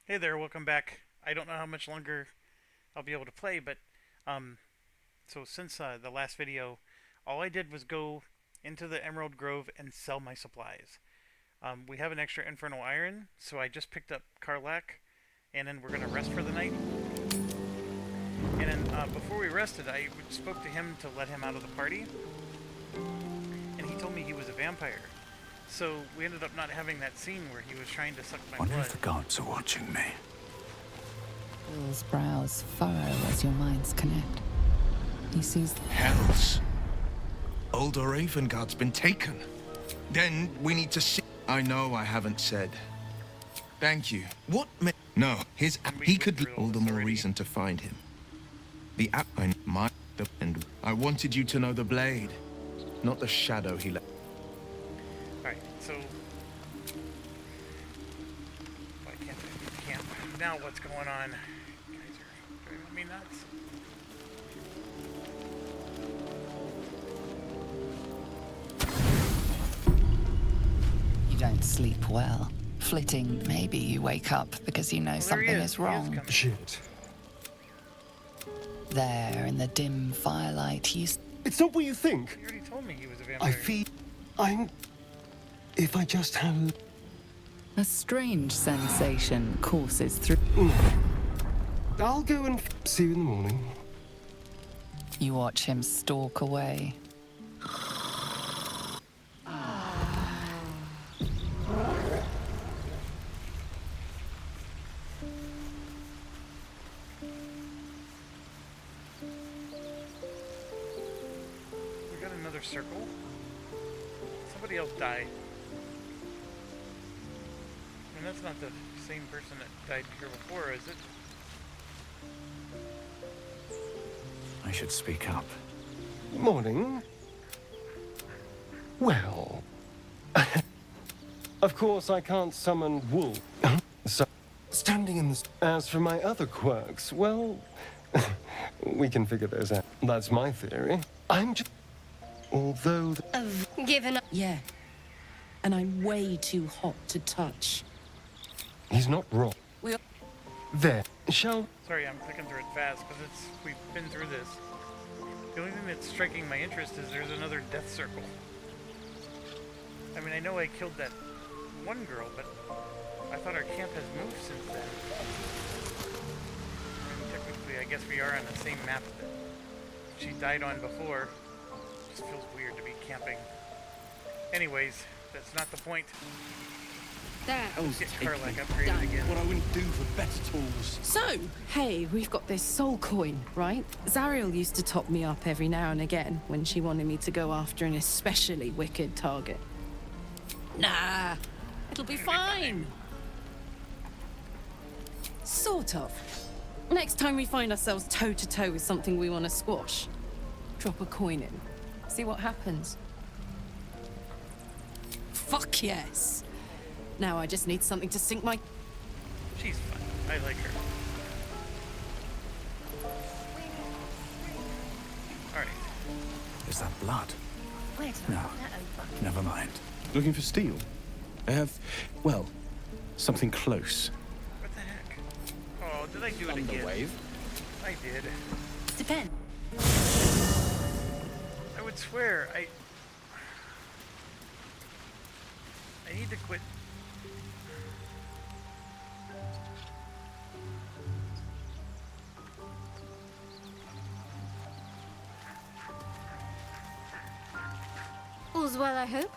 Hey there, welcome back. I don't know how much longer I'll be able to play, but um, since the last video, all I did was go into the Emerald Grove and sell my supplies. We have an extra Infernal Iron, so I just picked up Karlach, and then we're gonna rest for the night. And then before we rested, I spoke to him to let him out of the party, and he told me he was a vampire. So we ended up not having that scene where he was trying to suck my Wonder blood. if the guards are watching me. Will's brows furrow as your minds connect. He sees Hells. Old Oravengard's been taken. Then we need to see. I know I haven't said. Thank you. What ma- No, he could be all the more reason to find him. The app I my and I wanted you to know the blade, not the shadow he left. Alright, so why can't I camp? Now what's going on? You guys are driving me nuts. you don't sleep well. Flitting, maybe you wake up because you know Well, something there he is He wrong. coming. Shit. There, in the dim firelight, It's not what you think. He already told me he was a vampire. I feel... I'm... If I just had... a strange sensation courses through. I'll go and see you in the morning. You watch him stalk away. We got another circle. Somebody else died. And that's not the same person that died here before, is it? I should speak up. Morning. Well... of course, I can't summon wool. So, standing in the... As for my other quirks, well... we can figure those out. That's my theory. I'm just... Although... I've given up. Yeah. And I'm way too hot to touch. He's not wrong. We- There. Shall... Sorry, I'm clicking through it fast because we've been through this. The only thing that's striking my interest is there's another death circle. I mean, I know I killed that one girl, but I thought our camp has moved since then. I mean, technically, I guess we are on the same map that she died on before. It just feels weird to be camping. Anyways, that's not the point. There. Get Karlach upgraded again. What I wouldn't do for better tools. So, hey, we've got this soul coin, right? Zariel used to top me up every now and again when she wanted me to go after an especially wicked target. Nah, it'll be fine. Sort of. Next time we find ourselves toe-to-toe with something we want to squash, drop a coin in. See what happens. Fuck yes. Now I just need something to sink my... She's fun. I like her. Alright. Is that blood? Wait, No. Never mind. Looking for steel? I have, well, something close. What the heck? Oh, did I do it again? I did. depend. I would swear, I need to quit. All's well, I hope.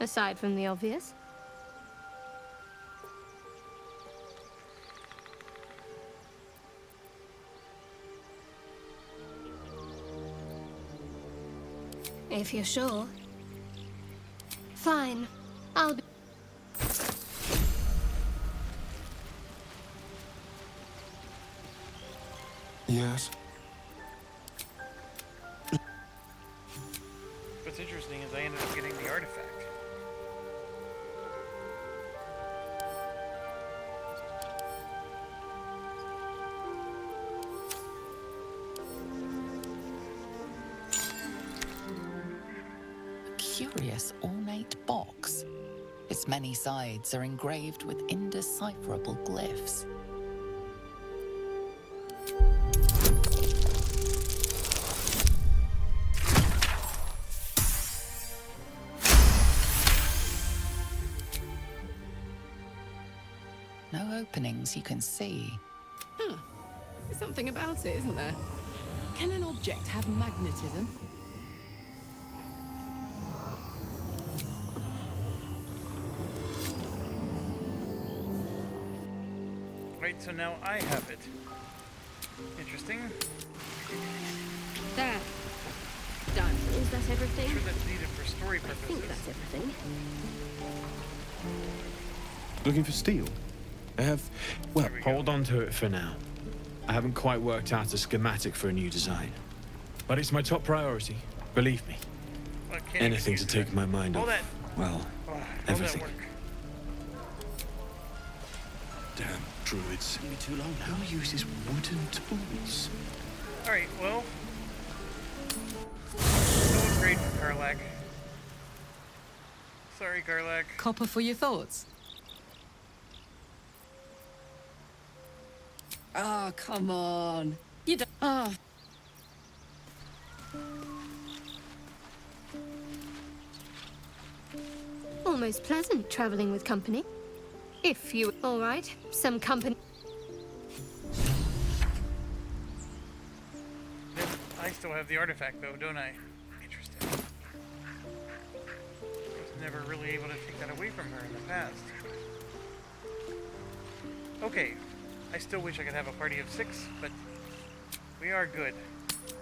Aside from the obvious. If you're sure. Fine. I'll be... Yes? What's interesting is I ended up getting the artifact. A curious ornate box. Its many sides are engraved with indecipherable glyphs. No openings you can see. Huh. There's something about it, isn't there? Can an object have magnetism? Right, so now I have it. Interesting. There. Done. Is that I'm everything? sure that's needed for story I think purposes. that's everything. Looking for steel? I have, well, There we go. Hold on to it for now. I haven't quite worked out a schematic for a new design. But it's my top priority, believe me. Well, I can't Anything to excuse take my mind All off, that, well, all everything. that work. Damn druids. It'll be too long. Who uses wooden tools? Alright, well. No upgrade for Karlak. Sorry, Karlak. Copper for your thoughts? Oh, come on. You don't... Oh. Almost pleasant traveling with company. If you... All right, some company... Then I still have the artifact, though, don't I? Interesting. I was never really able to take that away from her in the past. Okay. I still wish I could have a party of 6, but we are good.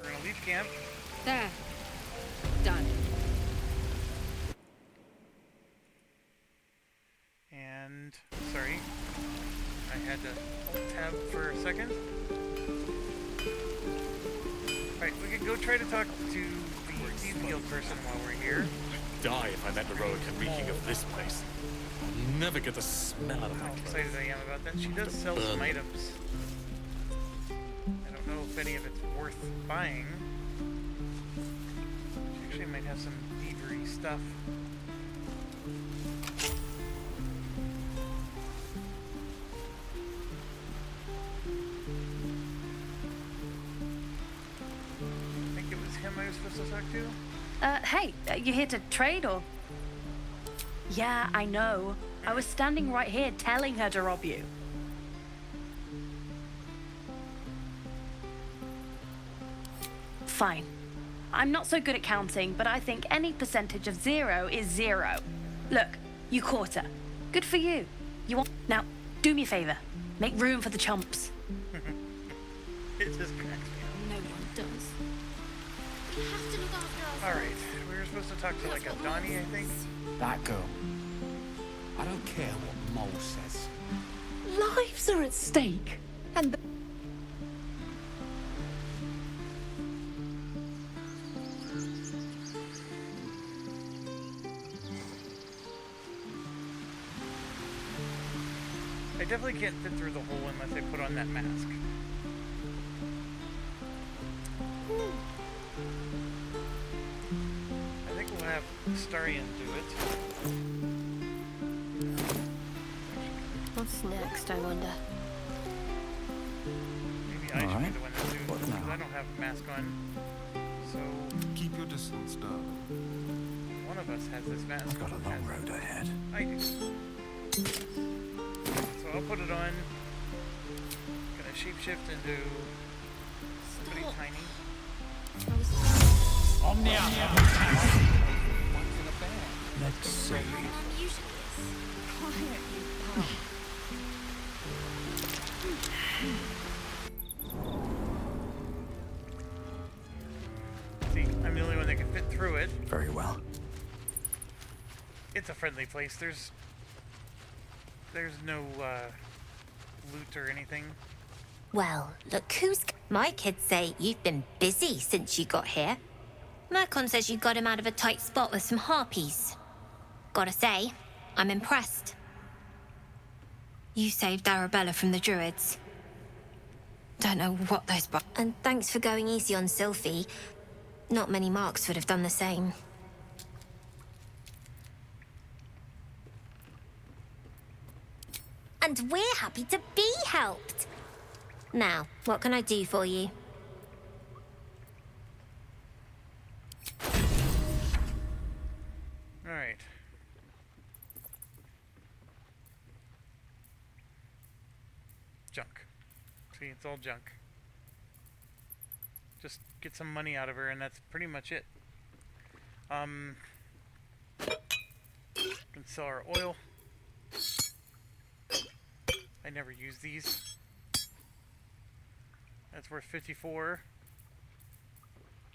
We're gonna leave camp. There. Done. And sorry, I had to tab for a second. Alright, we can go try to talk to the Thieves Guild person while we're here. Die if I met the road reeking of this place. I'll never get the smell out of How my place. excited I am about that. She does sell some items. I don't know if any of it's worth buying. She actually might have some thievery stuff. I think it was him I was supposed to talk to. Hey, you here to trade or? Yeah, I know. I was standing right here telling her to rob you. Fine. I'm not so good at counting, but I think any percentage of 0 is 0. Look, you caught her. Good for you. You want... Now, do me a favor. Make room for the chumps. It just cracks me No one does. We have to look after up. Alright, we were supposed to talk to like a Donnie, I think. That girl. I don't care what Mole says. Lives are at stake. And... I definitely can't fit through the hole unless I put on that mask. I think we'll have Starian do it. What's next, I wonder? Maybe I should be Alright. the one that do it, What because now? I don't have a mask on. So, Keep your distance, darling. one of us has this mask. I've got a Who long has road ahead. it? I do. So I'll put it on. Gonna shapeshift into somebody Stop. tiny. I was... Omnia! Let's see. usually is. See, I'm the only one that can fit through it. Very well. It's a friendly place. There's no loot or anything. Well, look who's... My kids say you've been busy since you got here. Mercon says you got him out of a tight spot with some harpies. Gotta say, I'm impressed. You saved Arabella from the druids. Don't know what those... And thanks for going easy on Sylphie. Not many marks would have done the same. And we're happy to be helped. Now, what can I do for you? Alright. junk. See, it's all junk. Just get some money out of her, and that's pretty much it. Can sell our oil. I never use these. That's worth 54.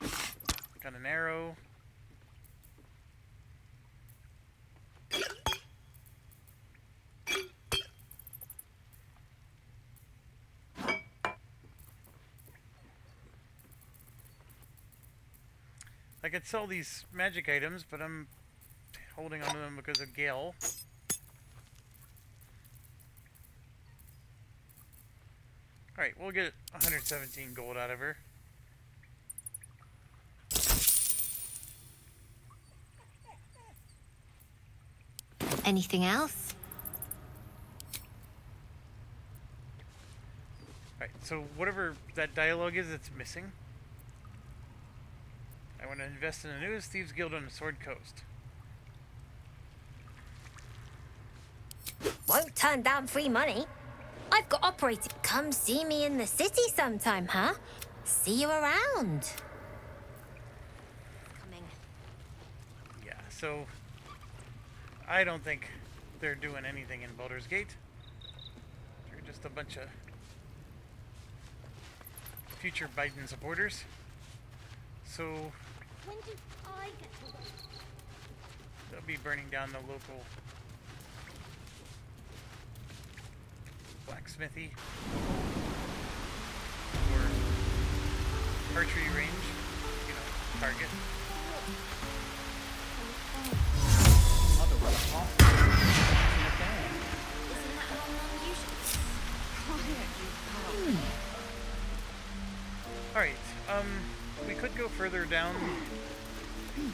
Got an arrow. I could sell these magic items, but I'm holding on to them because of Gale. Alright, we'll get 117 gold out of her. Anything else? Alright, so whatever that dialogue is, it's missing. I want to invest in the newest Thieves Guild on the Sword Coast. Won't turn down free money. I've got operating. Come see me in the city sometime, huh? See you around. Coming. Yeah, so I don't think they're doing anything in Baldur's Gate. They're just a bunch of future Biden supporters. So When did I get to... they'll be burning down the local blacksmithy or archery range, you know, target. Alright, we could go further down.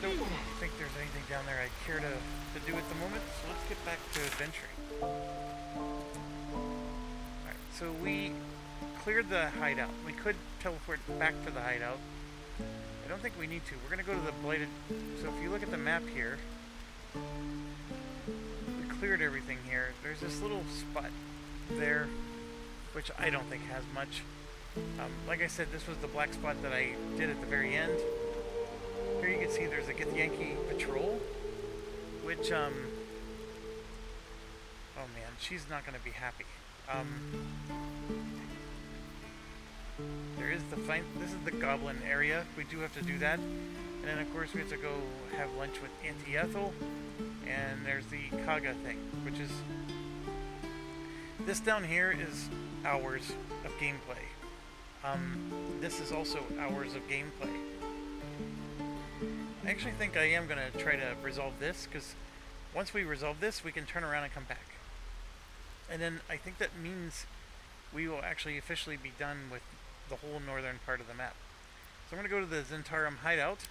Don't think there's anything down there I'd care to do at the moment, so let's get back to adventuring. Alright, so we cleared the hideout. We could teleport back to the hideout. I don't think we need to. We're going to go to the blighted... So if you look at the map here, we cleared everything here. There's this little spot there, which I don't think has much. Like I said, this was the black spot that I did at the very end. Here you can see there's a Githyanki patrol, which, oh man, she's not going to be happy. There is the this is the goblin area. We do have to do that. And then, of course, we have to go have lunch with Auntie Ethel. And there's the Kaga thing, which is... This down here is hours of gameplay. This is also hours of gameplay. I actually think I am going to try to resolve this, because once we resolve this, we can turn around and come back. And then I think that means we will actually officially be done with the whole northern part of the map. So I'm going to go to the Zentarum hideout.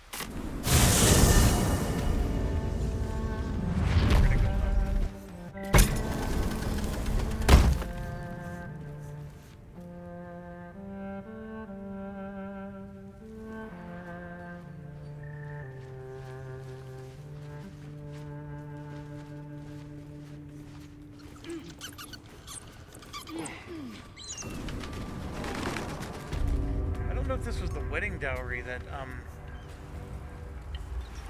I don't know if this was the wedding dowry that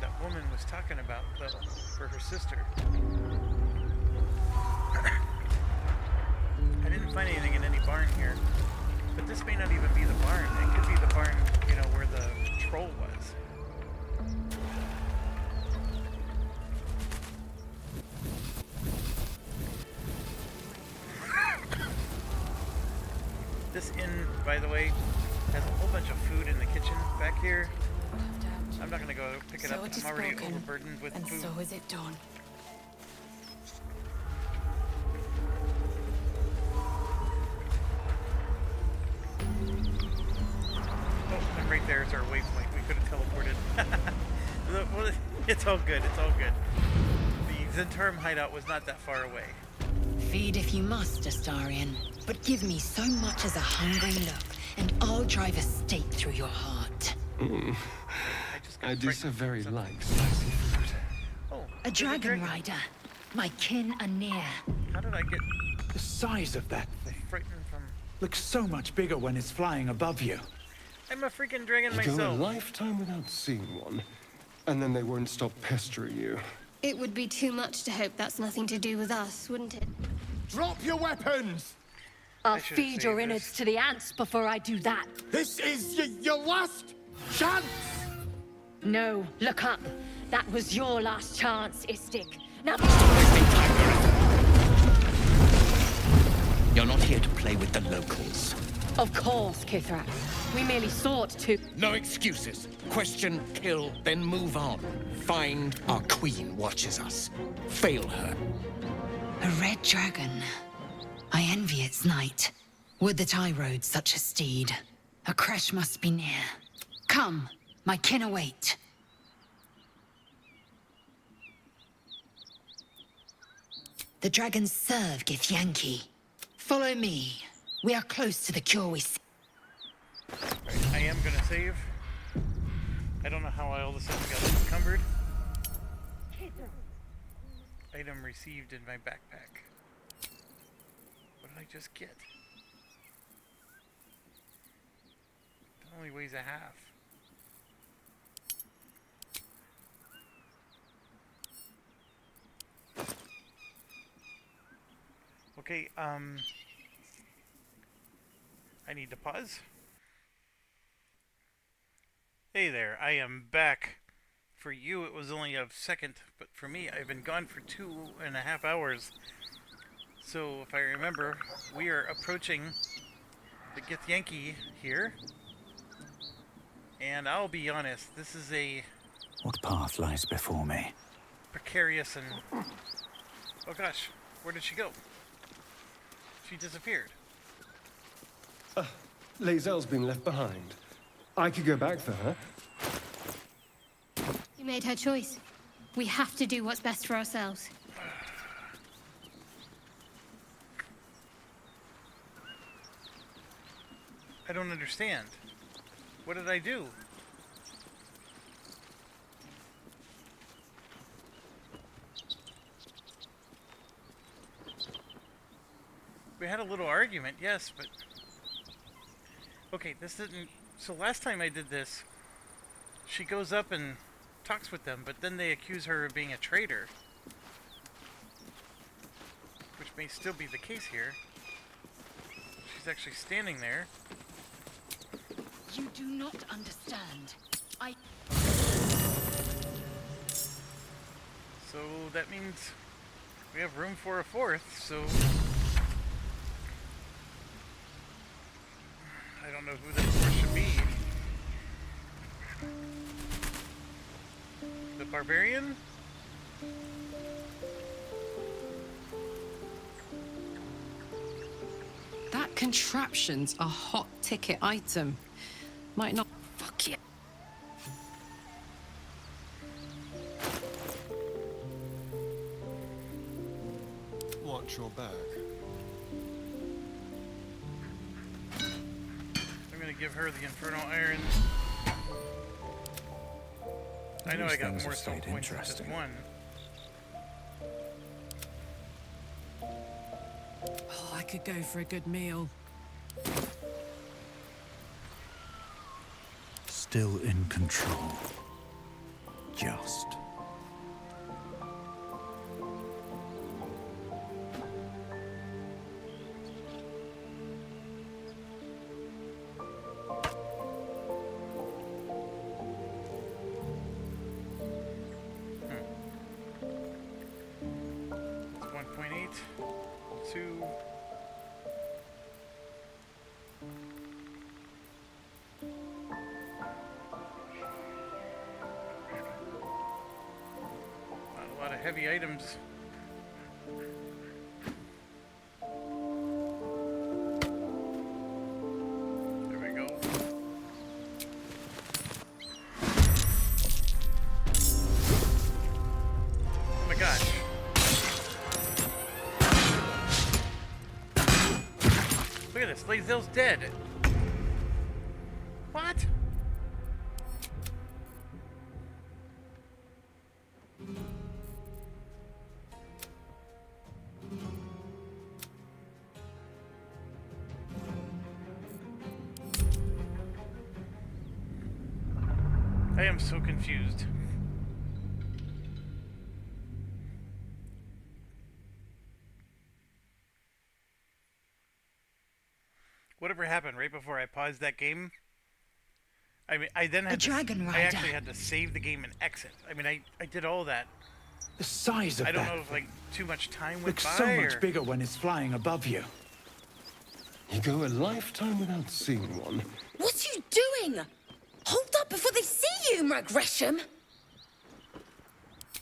that woman was talking about, though, for her sister. I didn't find anything in any barn here, but this may not even be the barn. It could be the barn, you know, where the troll was. This inn, by the way, has a whole bunch of food in the kitchen back here. I'm not gonna go pick it up. I'm already overburdened with food. So is it done. Oh, and right there is our waypoint. We could have teleported. Well, it's all good. It's all good. The Zentarum hideout was not that far away. Feed if you must, Astarion, but give me so much as a hungry look, and I'll drive a stake through your heart. I do so very like spicy food. Oh, A dragon rider. My kin are near. How did I get The size of that thing. frightened from looks so much bigger when it's flying above you. I'm a freaking dragon You go a myself. lifetime without seeing one, and then they won't stop pestering you. It would be too much to hope that's nothing to do with us, wouldn't it? Drop your weapons! I I'll should've feed your saved innards this. to the ants before I do that. This is your last chance! No, look up. That was your last chance, Istik. Now... You're not here to play with the locals. Of course, Kithrak. We merely sought to... No excuses. Question, kill, then move on. Find our queen watches us. Fail her. A red dragon. I envy its knight. Would that I rode such a steed. A crash must be near. Come, my kin await. The dragons serve Githyanki. Follow me. We are close to the cure we seek. I am gonna save. I don't know how I all of a sudden got encumbered. Item received in my backpack. What did I just get? It only weighs a half. Okay, I need to pause. Hey there, I am back. For you, it was only a second, but for me, I've been gone for 2.5 hours. So, if I remember, we are approaching the Githyanki here. And I'll be honest, this is a What path lies before me? precarious and... Oh gosh, where did she go? She disappeared. Lae'zel's been left behind. I could go back for her. You made her choice. We have to do what's best for ourselves. I don't understand. What did I do? We had a little argument, yes, but... Okay, this didn't... So last time I did this, she goes up and talks with them, but then they accuse her of being a traitor. Which may still be the case here. She's actually standing there. You do not understand. So that means we have room for a fourth, so... I don't know who that fourth should be. The barbarian? That contraption's a hot ticket item. Might not... Fuck yeah. Watch your back. I'm gonna give her the Infernal Iron. I know These I got things more have soul stayed points than just interesting. one. Oh, I could go for a good meal. Still in control. Just. It's 1.8, 2. Not a lot of heavy items. There we go. Oh my gosh. Look at this, Lae'zel's dead. What? I am so confused. Whatever happened right before I paused that game? I mean, I then had to, I actually had to save the game and exit. I mean, I did all that. The size of that. I don't know if like too much time went looks by. so much bigger when it's flying above you. You go a lifetime without seeing one. What are you doing? Hold up before they see you, Gresham.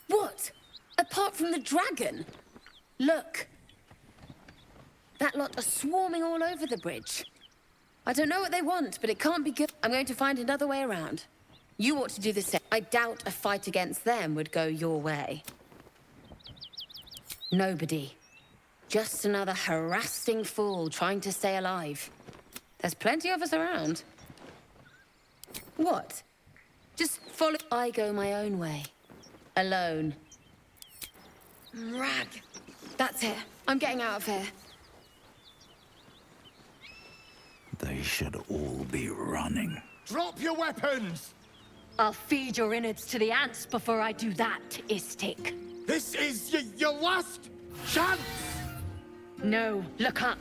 What? Apart from the dragon? Look. That lot are swarming all over the bridge. I don't know what they want, but it can't be good. I'm going to find another way around. You ought to do the same. I doubt a fight against them would go your way. Nobody. Just another harassing fool trying to stay alive. There's plenty of us around. What? Just follow. I go my own way. Alone. Rag. That's it. I'm getting out of here. They should all be running. Drop your weapons! I'll feed your innards to the ants before I do that, Istik. This is your last chance! No, look up.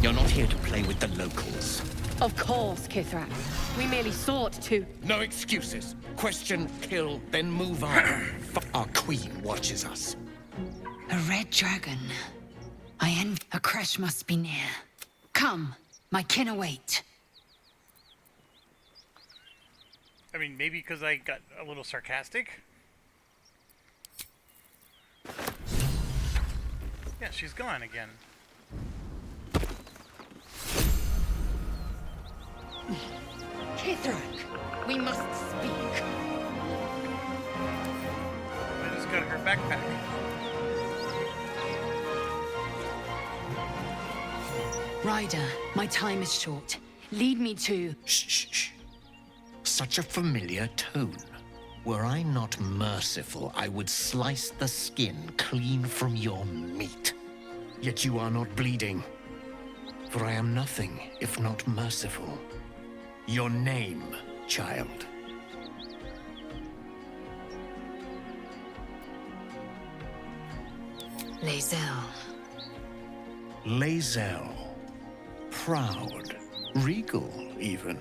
You're not here to play with the locals. Of course, Kithrak. We merely sought to... No excuses. Question, kill, then move on. Our queen watches us. A red dragon. A crash must be near. Come, my kin await. I mean, maybe because I got a little sarcastic. Yeah, she's gone again. Kithrak, we must speak. I just got her backpack. Ryder, my time is short. Lead me to... Shh, shh, shh. Such a familiar tone. Were I not merciful, I would slice the skin clean from your meat. Yet you are not bleeding. For I am nothing if not merciful. Your name, child. Lae'zel. Lae'zel. Proud. Regal, even.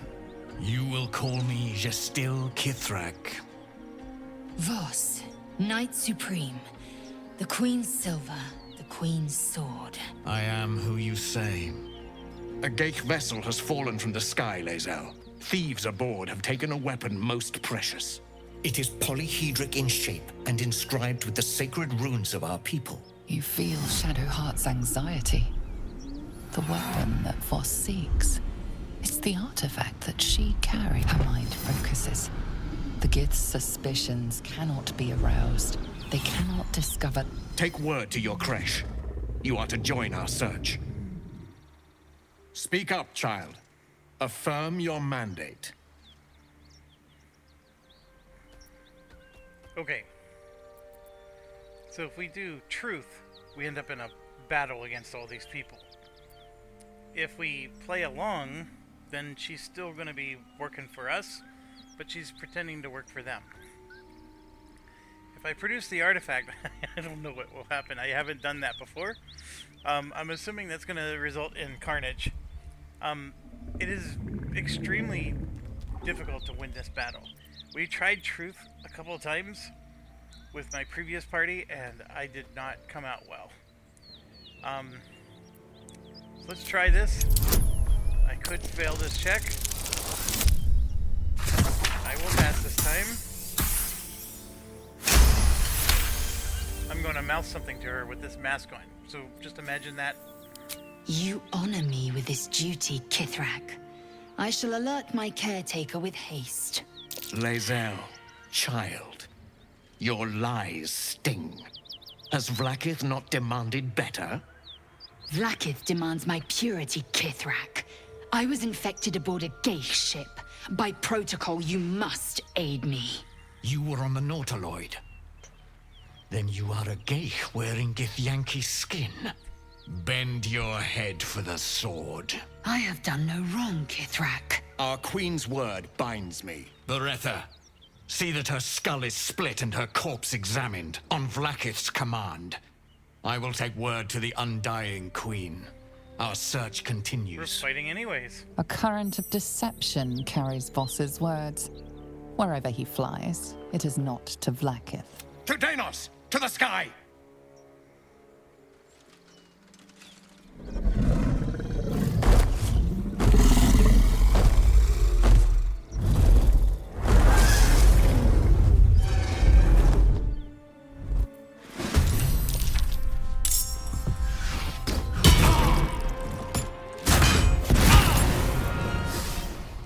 You will call me Gestil Kithrak. Vos, Knight Supreme. The Queen's silver, the Queen's sword. I am who you say. A Geich vessel has fallen from the sky, Lae'zel. Thieves aboard have taken a weapon most precious. It is polyhedric in shape and inscribed with the sacred runes of our people. You feel Shadowheart's anxiety. The weapon that Voss seeks. It's the artifact that she carried. Her mind focuses. The Gith's suspicions cannot be aroused. They cannot discover... Take word to your creche. You are to join our search. Speak up, child. Affirm your mandate. Okay. So if we do truth, we end up in a battle against all these people. If we play along, then she's still going to be working for us, but she's pretending to work for them. If I produce the artifact, I don't know what will happen. I haven't done that before. I'm assuming that's going to result in carnage. It is extremely difficult to win this battle. We tried truth a couple of times with my previous party, and I did not come out well. So let's try this. I could fail this check. I will pass this time. I'm going to mouth something to her with this mask on. So just imagine that. You honor me with this duty, Kithrak. I shall alert my caretaker with haste. Lae'zel, child, your lies sting. Has Vlaakith not demanded better? Vlaakith demands my purity, Kithrak. I was infected aboard a Geich ship. By protocol, you must aid me. You were on the Nautiloid. Then you are a Geich wearing Githyanki's skin. Bend your head for the sword. I have done no wrong, Kithrak. Our queen's word binds me. Beretha, see that her skull is split and her corpse examined, on Vlaakith's command. I will take word to the undying queen. Our search continues. We're fighting anyways. A current of deception carries Voss's words. Wherever he flies, it is not to Vlaakith. To Danos! To the sky!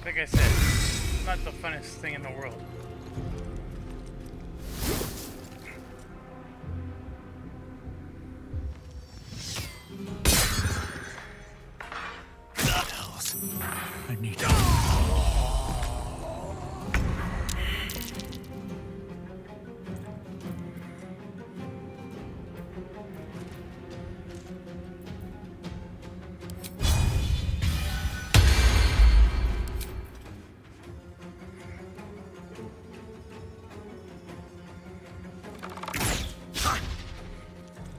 Like I said, not the funnest thing in the world. I need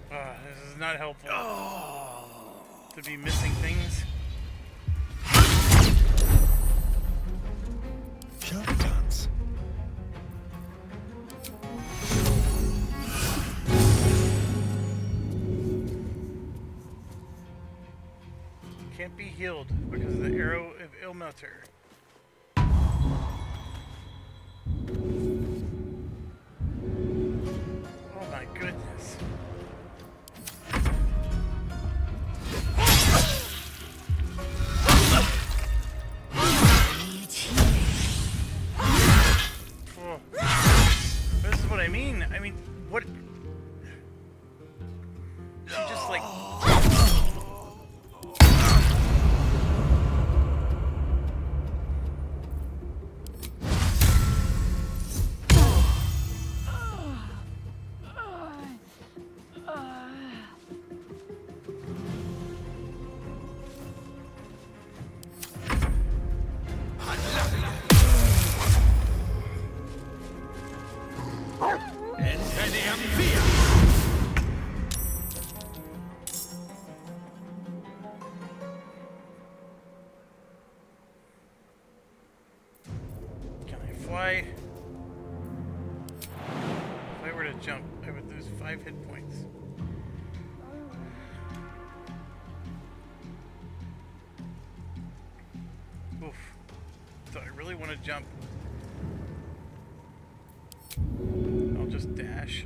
This is not helpful. To be missing things. charlatans. Can't be healed because of the arrow of Ilmater. Oh my goodness. Oh. This is what I mean. I mean, what? She just like. Can I fly? If I were to jump, I would lose 5 hit points. Oof. So I really want to jump. I'll just dash.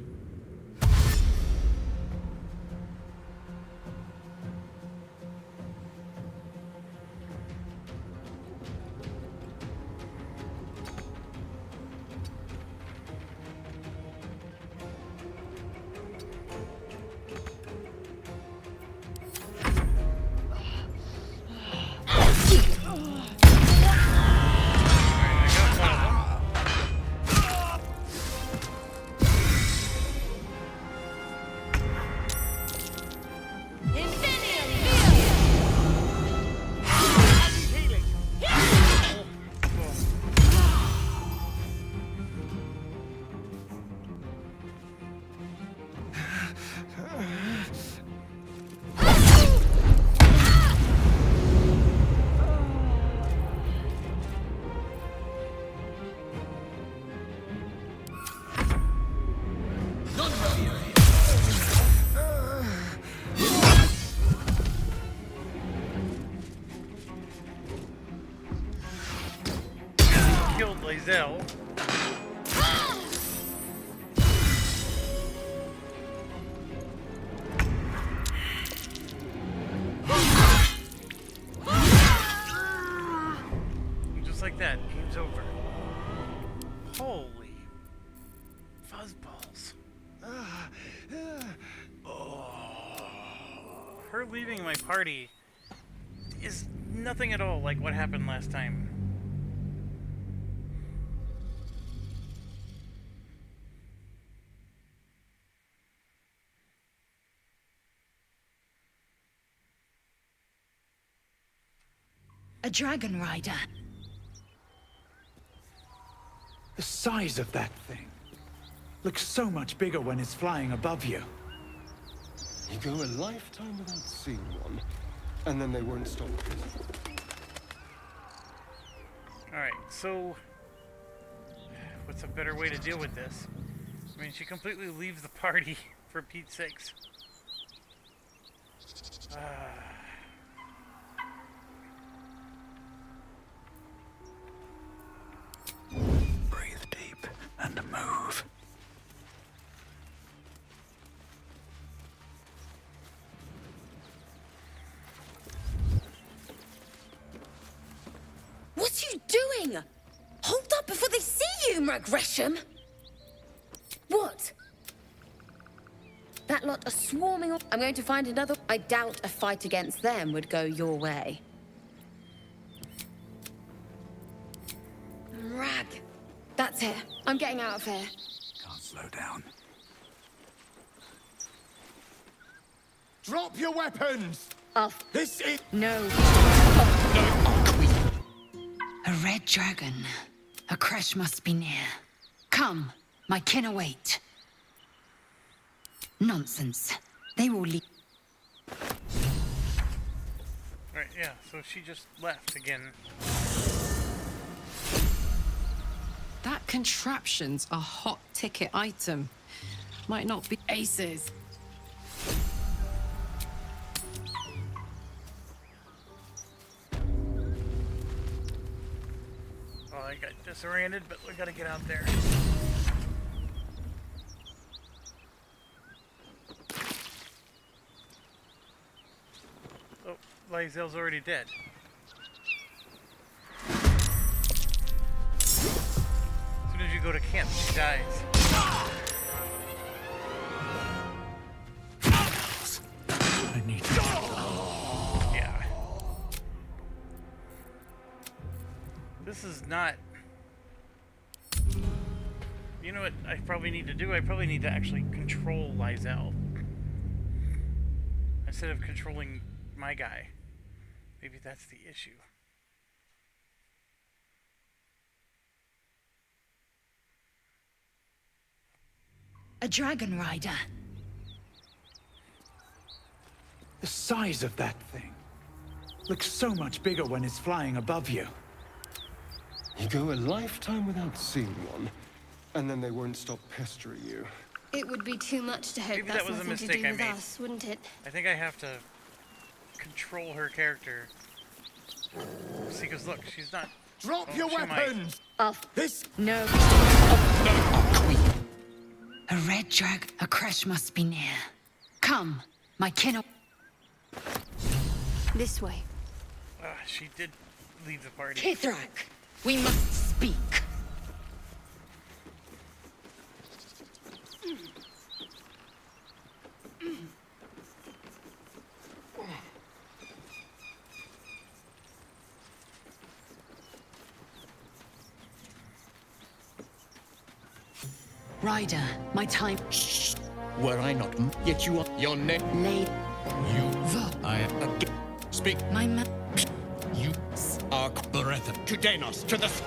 Killed Lae'zel. Just like that, game's over. Holy fuzzballs. Her leaving my party is nothing at all like what happened last time. A dragon rider. The size of that thing looks so much bigger when it's flying above you. You go a lifetime without seeing one, and then they won't stop. Alright, so what's a better way to deal with this? I mean, she completely leaves the party, for Pete's sakes. Breathe deep and move. What are you doing? Hold up before they see you, Gresham. What? That lot are swarming. I'm going to find another. I doubt a fight against them would go your way. Rag. That's it. I'm getting out of here. Can't slow down. Drop your weapons! Off. This is... No. A red dragon. A crash must be near. Come, my kin await. Nonsense. They will leave. Right, yeah, so she just left again. That contraption's a hot ticket item. Might not be aces. Oh, I got disoriented, but we gotta get out there. Oh, Lysel's already dead. As soon as you go to camp, she dies. I need to... Yeah. This is not... You know what I probably need to do? I probably need to actually control Lysel. Instead of controlling my guy. Maybe that's the issue. A dragon rider. The size of that thing looks so much bigger when it's flying above you. You go a lifetime without seeing one, and then they won't stop pestering you. It would be too much to hope Maybe that's that was a nothing to mistake do I with made. us, wouldn't it? I think I have to control her character. See, because look, she's not... Drop oh, your she might. weapons! Off. This... No. A red dragon. A crash must be near. Come, my kin. This way. She did leave the party. Kithrak, we must speak. Rider, my time. Shh. Were I not yet you are your name. Laid. You. I am. Speak. My man. You are Beretta. To Danos. To the. So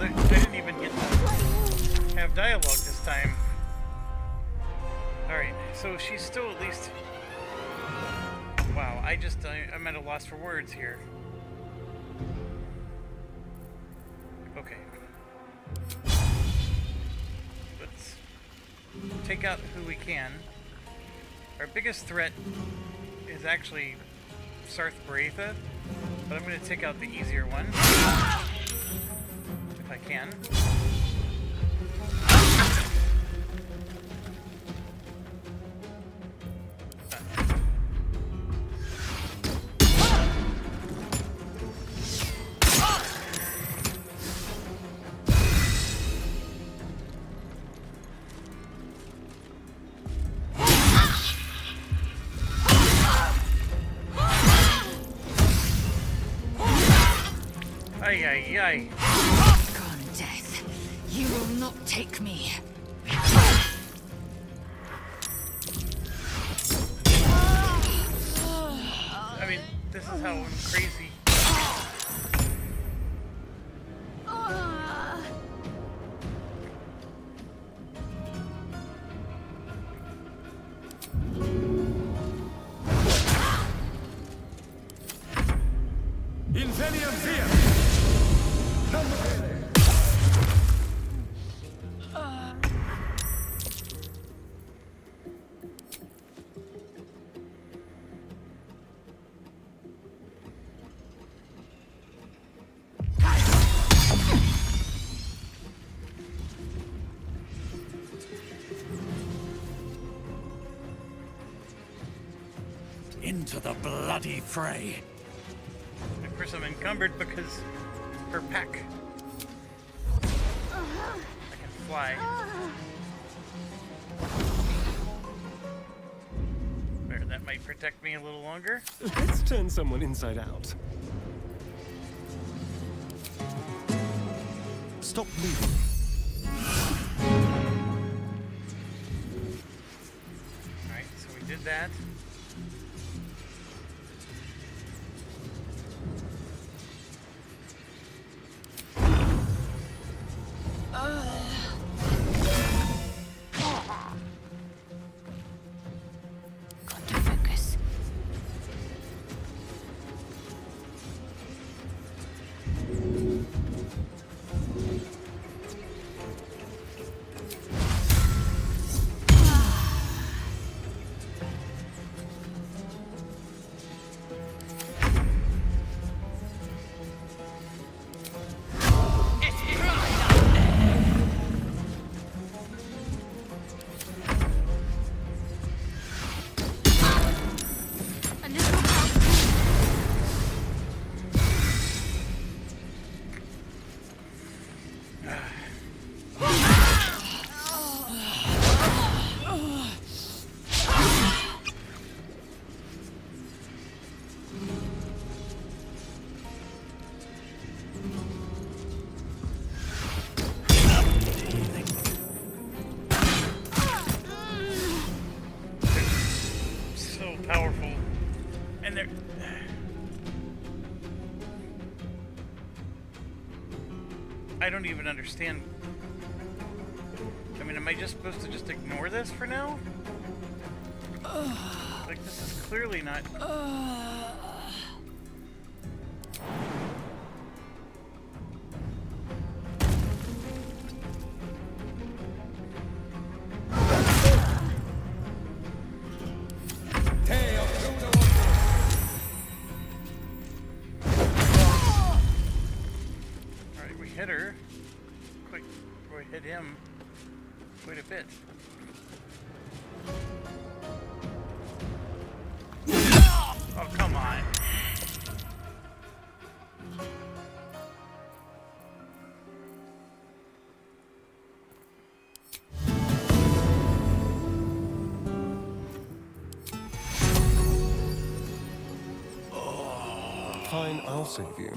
I didn't even get to have dialogue this time. Alright, so she's still at least... Wow, I'm at a loss for words here. Okay. Let's take out who we can. Our biggest threat is actually Sarth Baratha, but I'm going to take out the easier one. If I can. Ay, ay, ay. Gone, death. You will not take me. how crazy. Inveniam via! Into the bloody fray. Of course, I'm encumbered because her pack. I can fly. There, that might protect me a little longer. Let's turn someone inside out. Stop bleeding. Alright, so we did that. Got to focus. Powerful. And they're... I don't even understand. I mean, am I just supposed to just ignore this for now? Like, this is clearly not... Hit her quite, or hit him quite a bit. Oh, come on. Fine, I'll save you.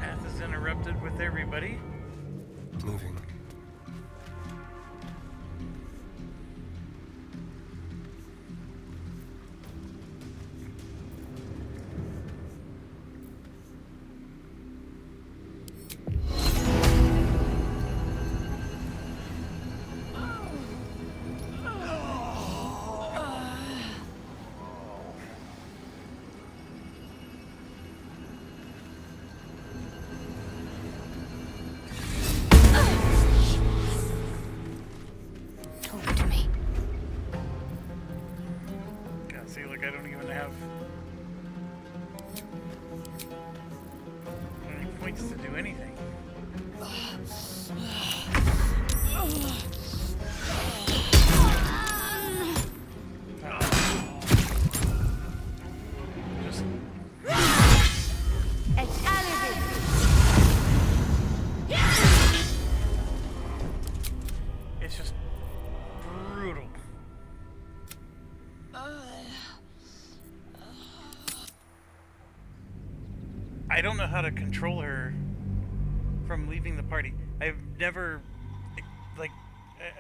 Path is interrupted with everybody. Moving. See, like, I don't even have any points to do anything. I don't know how to control her from leaving the party. I've never, like,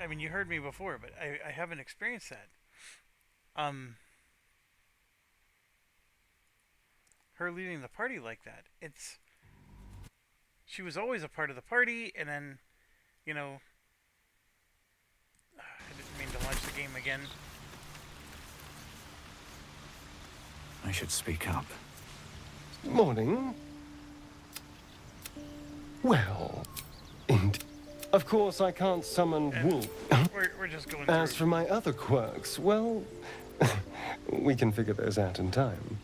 I mean, you heard me before, but I haven't experienced that. Her leaving the party like that. She was always a part of the party, and then, you know, I didn't mean to launch the game again. I should speak up. Morning. Well, of course I can't summon wool. We're just going As through. for my other quirks, well, we can figure those out in time.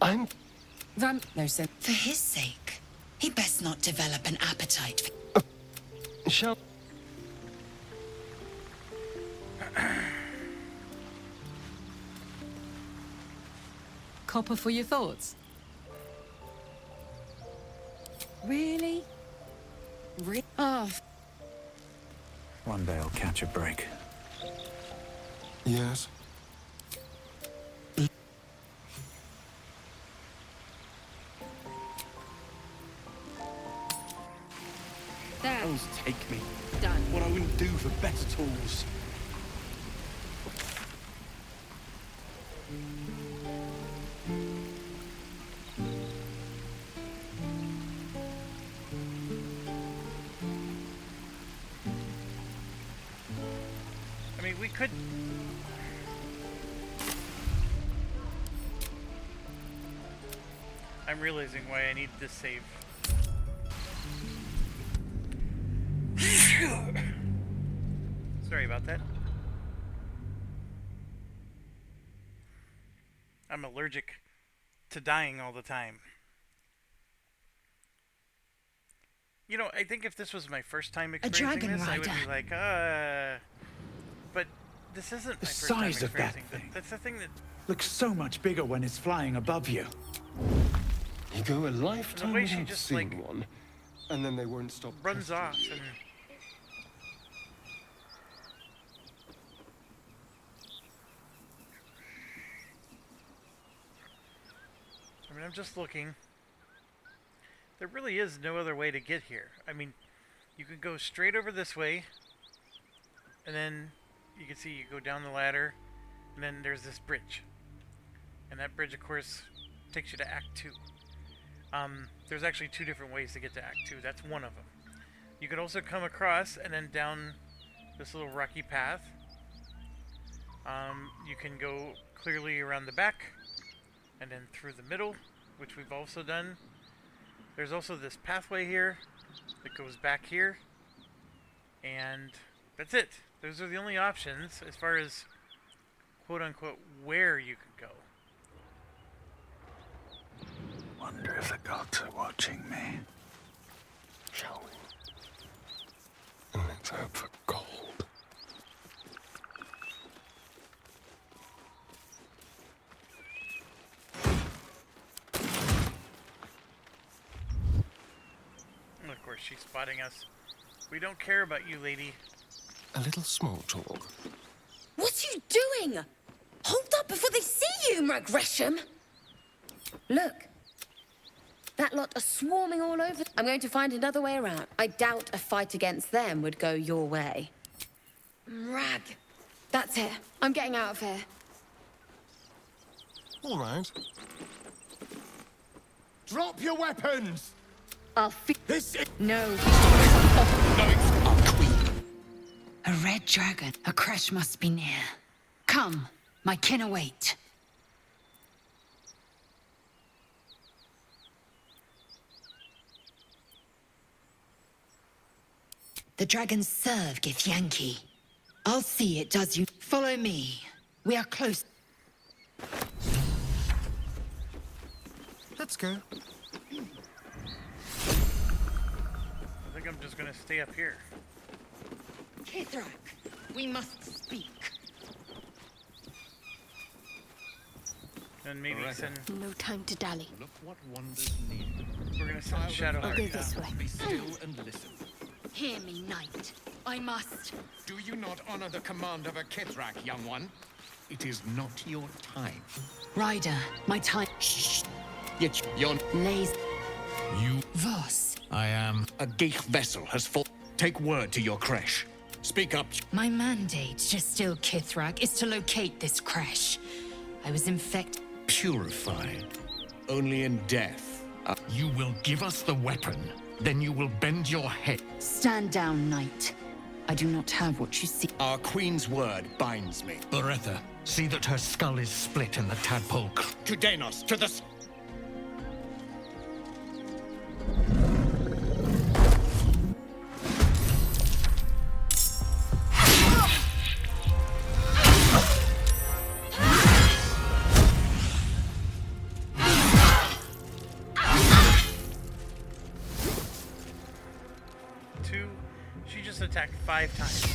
I'm... No sense. For his sake, he best not develop an appetite for... Shall... Copper for your thoughts? Really? Oh. One day I'll catch a break. Yes? There. Tools take me. Done. What I wouldn't do for better tools. I mean, we could... I'm realizing why I need this save. Sorry about that. I'm allergic to dying all the time. You know, I think if this was my first time experiencing this, I would be like, but this isn't my first time size of that experiencing thing. That's the thing that Looks so much bigger when it's flying above you. You go a lifetime way she without just, seeing like, one, and then they won't stop. runs off and... I mean, I'm just looking. There really is no other way to get here. I mean, you could go straight over this way, and then you can see you go down the ladder, and then there's this bridge. And that bridge, of course, takes you to Act 2. There's actually 2 different ways to get to Act 2. That's one of them. You could also come across and then down this little rocky path. You can go clearly around the back, and then through the middle, which we've also done. There's also this pathway here that goes back here, and that's it. Those are the only options as far as quote-unquote where you could go. Wonder if the gods are watching me. Shall we? And let's hope for gold. And of course, she's spotting us. We don't care about you, lady. A little small talk. What are you doing? Hold up before they see you, Gresham. Look. That lot are swarming all over. I'm going to find another way around. I doubt a fight against them would go your way. Rag. That's it. I'm getting out of here. All right. Drop your weapons! I'll This is... No. A red dragon. A crash must be near. Come, my kin await. The dragons serve Githyanki. I'll see it does you. Follow me. We are close. Let's go. I think I'm just gonna stay up here. Kithrak, we must speak. And maybe send... No time to dally. Look what wonders needed. We're gonna send Shadowheart I'll go down. this way. Be still and listen. Hear me, knight. I must. Do you not honor the command of a Kithrak, young one? It is not your time. Ryder, my time. Yet you're... Lays. You... Voss. I am... A geek vessel has fallen. Take word to your creche. Speak up. My mandate to still Kithrak is to locate this crash. I was infected. Purified. Only in death. You will give us the weapon, then you will bend your head. Stand down, knight. I do not have what you see. Our queen's word binds me. Beretta, see that her skull is split in the tadpole. To Danos, to the... She just attacked 5 times.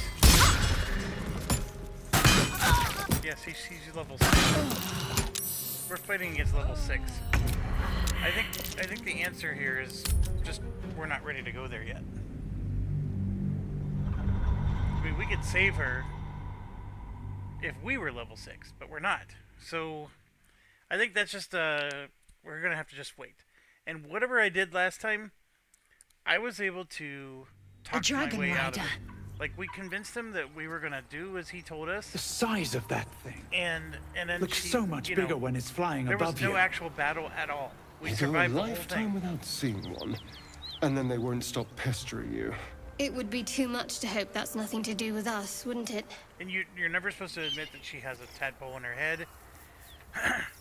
Yes, he's level 6. We're fighting against level 6. I think the answer here is just we're not ready to go there yet. I mean, we could save her if we were level 6, but we're not. So I think that's just we're gonna have to just wait. And whatever I did last time, I was able to talk my way out of it. Like, we convinced him that we were gonna do as he told us. The size of that thing. And then looks so much bigger when it's flying above you. There was no actual battle at all. We Go survived a the whole lifetime thing. without seeing one, and then they won't stop pestering you. It would be too much to hope that's nothing to do with us, wouldn't it? And you're never supposed to admit that she has a tadpole in her head.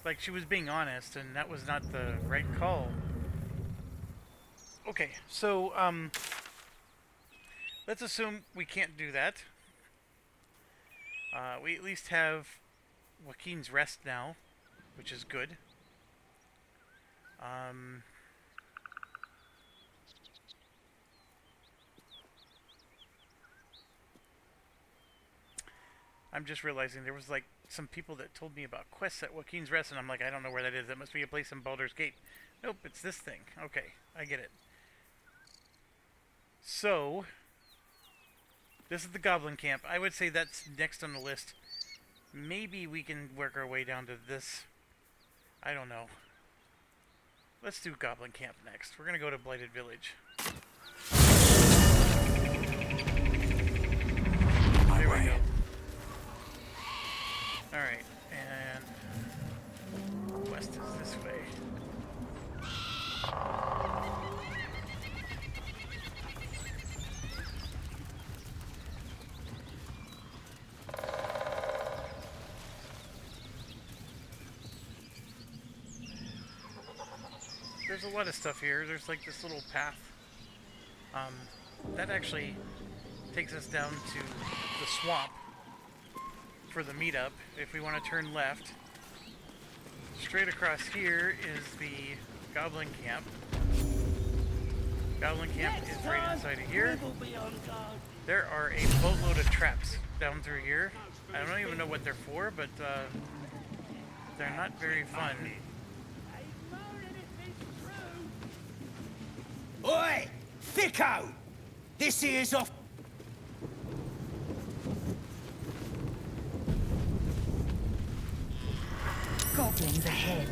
Like, she was being honest, and that was not the right call. Okay, so let's assume we can't do that. We at least have Waukeen's rest now, which is good. I'm just realizing there was like some people that told me about quests at Waukeen's Rest, and I'm like, I don't know where that is. That must be a place in Baldur's Gate. Nope, it's this thing. Okay, I get it. So, this is the Goblin Camp. I would say that's next on the list. Maybe we can work our way down to this. I don't know. Let's do Goblin Camp next. We're gonna go to Blighted Village. There we go. Alright, and west is this way. There's a lot of stuff here. There's like this little path. That actually takes us down to the swamp for the meetup. If we want to turn left, straight across here is the Goblin Camp. Goblin Camp is right inside of here. There are a boatload of traps down through here. I don't even know what they're for, but they're not very fun. Oi! Thicko! This here's off. Goblins ahead.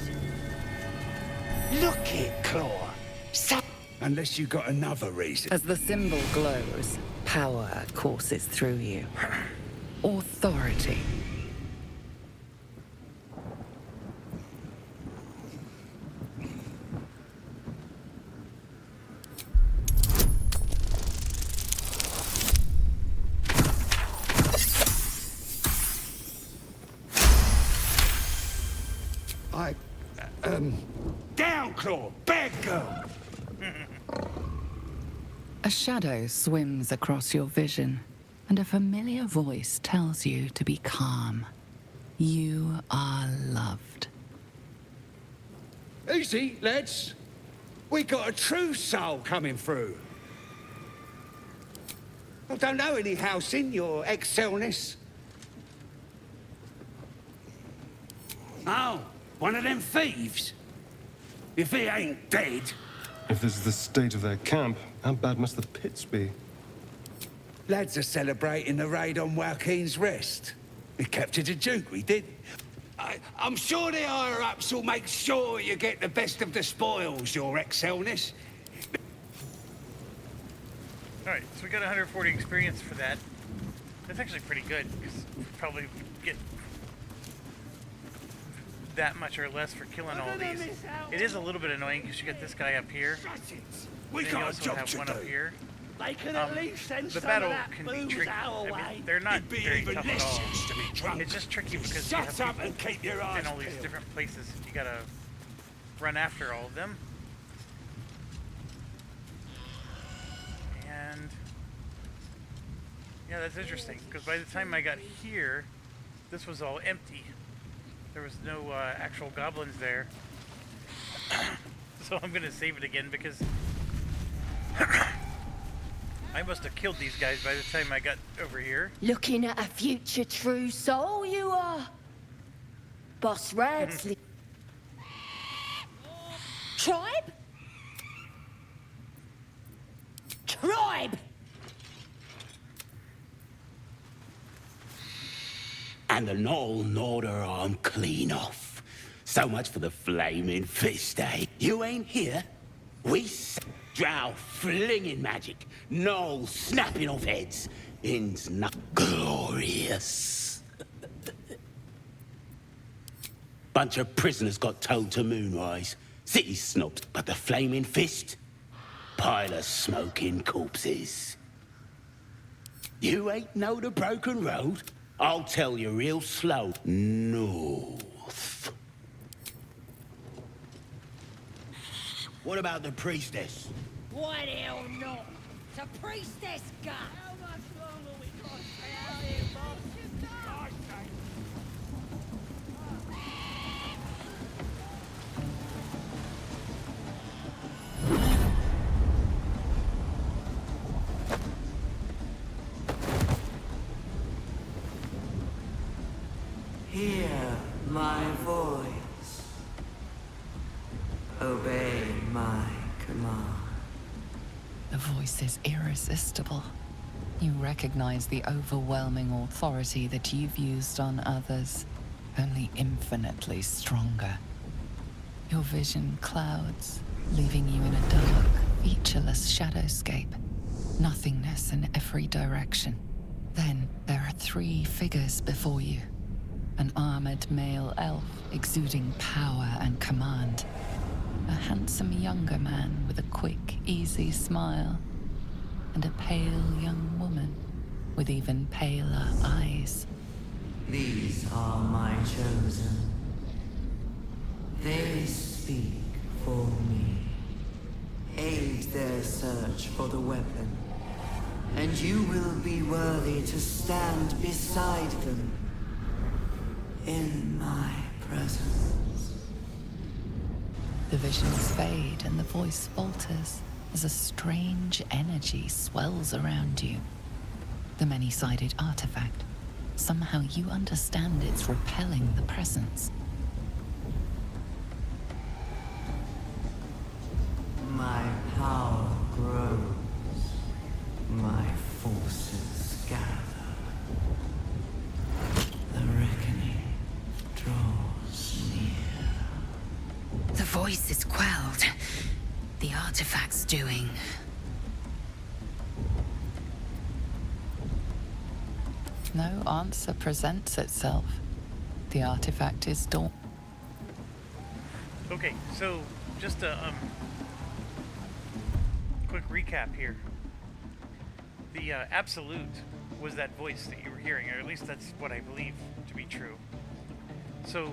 Look it, Claw. Unless you got another reason. As the symbol glows, power courses through you. Authority. Down, Claw! Bad girl! A shadow swims across your vision, and a familiar voice tells you to be calm. You are loved. Easy, lads. We got a true soul coming through. I don't know any house in your excelness. Oh, one of them thieves? If he ain't dead... If this is the state of their camp, how bad must the pits be? Lads are celebrating the raid on Waukeen's Rest. We captured a Duke, we did. I'm sure the higher-ups will make sure you get the best of the spoils, Your Excelness. Alright, so we got 140 experience for that. That's actually pretty good, because we'll probably get that much or less for killing all these. It is a little bit annoying because you get this guy up here. We Then got you a also job have to one do. up here. They can at least send The some battle of that can be booze tricky. our I way. mean, they're not It'd be very even tough at less all. sense to be drunk. It's just tricky because you Shut have up people and keep your eyes in all these peeled. different places. You gotta run after all of them. And yeah, that's interesting because by the time I got here, this was all empty. There was no actual goblins there. So I'm gonna save it again because I must have killed these guys by the time I got over here. Looking at a future true soul, you are. Boss Radsley. Tribe? Tribe! And the Knoll gnawed her arm clean off. So much for the flaming fist, eh? You ain't here. We drow flinging magic, Knoll snapping off heads. In's not glorious. Bunch of prisoners got towed to Moonrise. City snobs, but the flaming fist? Pile of smoking corpses. You ain't know the broken road? I'll tell you real slow. North. What about the priestess? Why the hell not? It's a priestess gun. How much longer we got to stay out here, boss? Hear my voice. Obey my command. The voice is irresistible. You recognize the overwhelming authority that you've used on others, only infinitely stronger. Your vision clouds, leaving you in a dark, featureless shadowscape. Nothingness in every direction. Then there are 3 figures before you. An armored male elf exuding power and command. A handsome younger man with a quick, easy smile. And a pale young woman with even paler eyes. These are my chosen. They speak for me. Aid their search for the weapon, and you will be worthy to stand beside them in my presence. The visions fade and the voice falters as a strange energy swells around you. The many-sided artifact. Somehow you understand it's repelling the presence. My power grows. My forces gather. The reckoning draws near. The voice is quelled. The artifact's doing. No answer presents itself. The artifact is dawn. Okay, so just a quick recap here. The absolute was that voice that you were hearing, or at least that's what I believe to be true. So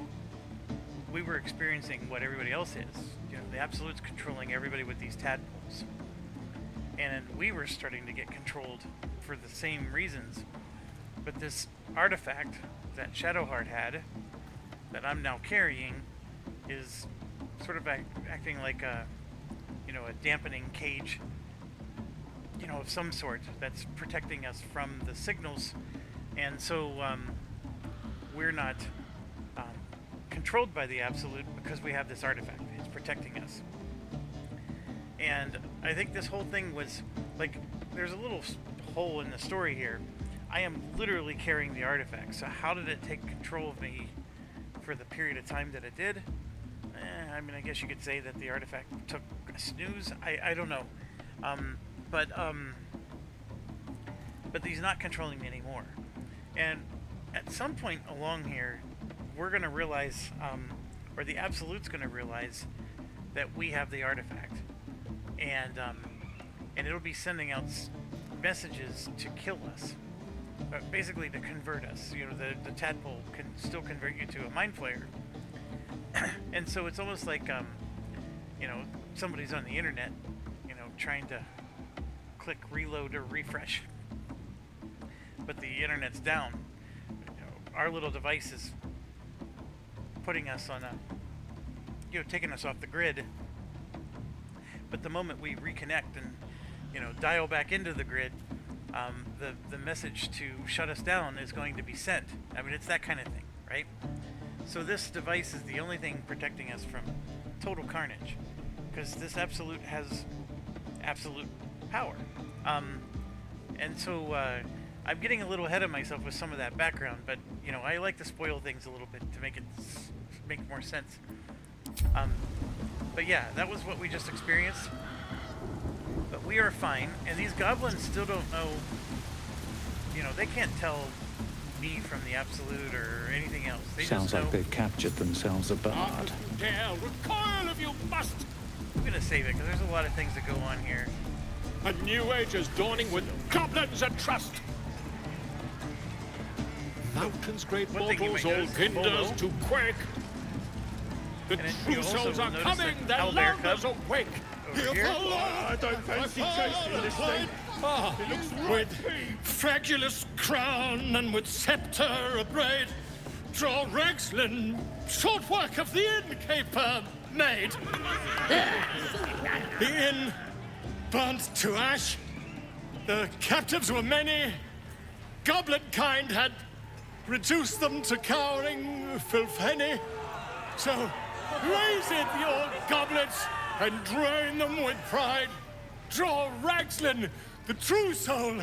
we were experiencing what everybody else is. You know, the absolute's controlling everybody with these tadpoles. And we were starting to get controlled for the same reasons. But this artifact that Shadowheart had, that I'm now carrying, is sort of acting like a, you know, a dampening cage, you know, of some sort that's protecting us from the signals. And so we're not controlled by the absolute because we have this artifact. It's protecting us. And I think this whole thing was like, there's a little hole in the story here. I am literally carrying the artifact, so how did it take control of me for the period of time that it did. I mean, I guess you could say that the artifact took a snooze. I don't know. But he's not controlling me anymore. And at some point along here, we're going to realize, or the Absolute's going to realize, that we have the artifact. And it'll be sending out messages to kill us. Basically to convert us. You know, the tadpole can still convert you to a mind flayer. And so it's almost like, you know, somebody's on the internet, you know, trying to click reload or refresh. But the internet's down. You know, our little device is putting us on a, you know, taking us off the grid. But the moment we reconnect and, you know, dial back into the grid, the message to shut us down is going to be sent. I mean, it's that kind of thing, right? So this device is the only thing protecting us from total carnage, because this Absolute has absolute power. And so I'm getting a little ahead of myself with some of that background, but you know, I like to spoil things a little bit to make it make more sense. But yeah, that was what we just experienced. But we are fine, and these goblins still don't know, you know, they can't tell me from the Absolute or anything else. They Sounds just know. like they've captured themselves a bird. Dare recoil if you must! I'm gonna save it, because there's a lot of things that go on here. A new age is dawning with goblins and trust! Mountains, great mortals, all kinders to quake! The true souls are coming, their landers awake! Over here. I don't fancy chasing this thing. Ah, it looks with fragulous crown and with scepter abraid, draw Ragslin, short work of the innkeeper made. The inn burnt to ash. The captives were many. Goblin kind had reduced them to cowering filfenny. So raise it, your goblets, and drain them with pride. Draw Ragslin, the true soul,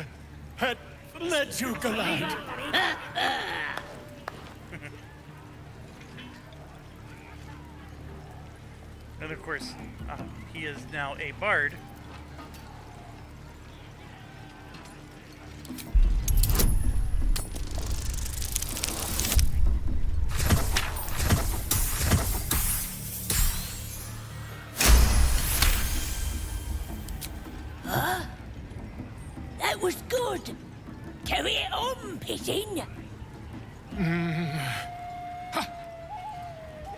had let you glide. And of course, he is now a bard. That was good. Carry it on, Pigeon.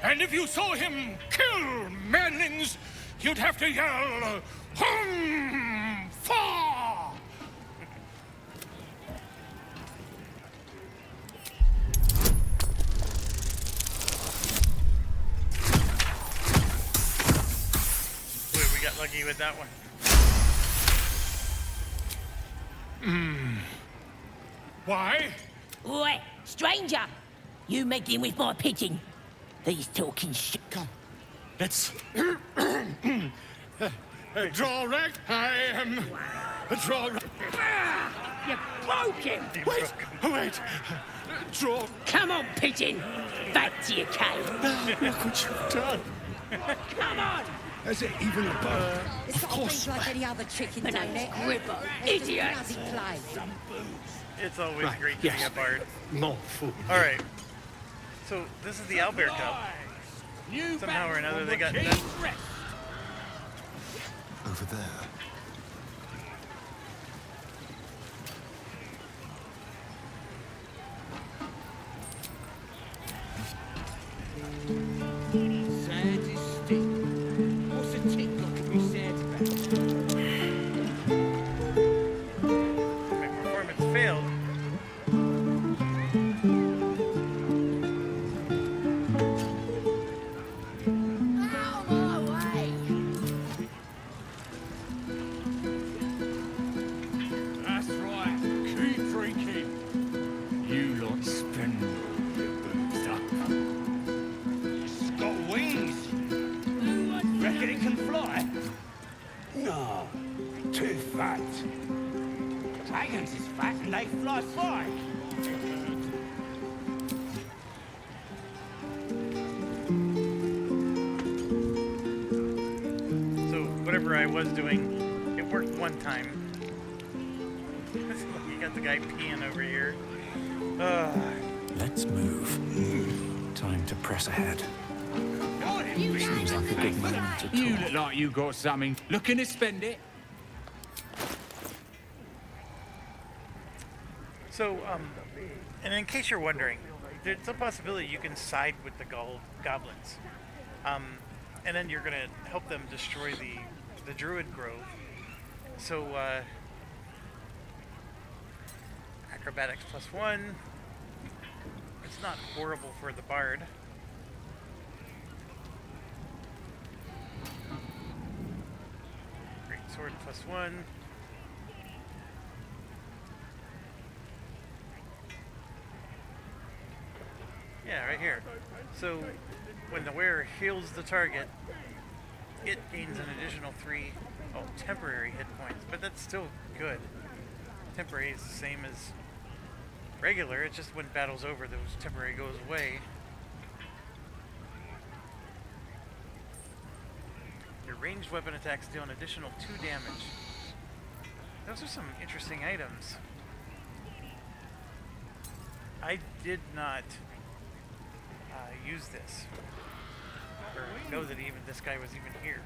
And if you saw him kill manlings, you'd have to yell, hum, fa! Boy, we got lucky with that one. Why? Oi, stranger! You meddling with my pigeon. These talking shit. Come, let's draw rag. I am draw rag. You broke him! Wait, draw. Come on, pigeon! Back to your cave! Look what you've done! Come on! Is it even a bird? Of course. Like any other chicken, don't it? Gripper, idiot! It's always great to be a bard. More food. All right. So this is the Owlbear Cup. Somehow or another, they got that. Over there. Sad is stick. What's a tick got to be sad about? My performance failed. That's right. Keep drinking. You lot spin your boobs up. It's got wings. Reckon it can fly? No, too fat. Dragons is fat and they fly fine. whatever I was doing, it worked one time. You got the guy peeing over here. Let's move. Time to press ahead. Seems like a good moment to talk. You look like you got something. Looking to spend it? So, and in case you're wondering, there's a possibility you can side with the goblins. And then you're going to help them destroy the Druid Grove. So, acrobatics +1. It's not horrible for the bard. Great sword +1. Yeah, right here. So, when the wearer heals the target, it gains an additional 3 temporary hit points, but that's still good. Temporary is the same as regular, it's just when battle's over, those temporary goes away. Your ranged weapon attacks deal an additional 2 damage. Those are some interesting items. I did not use this, or know that even this guy was even here.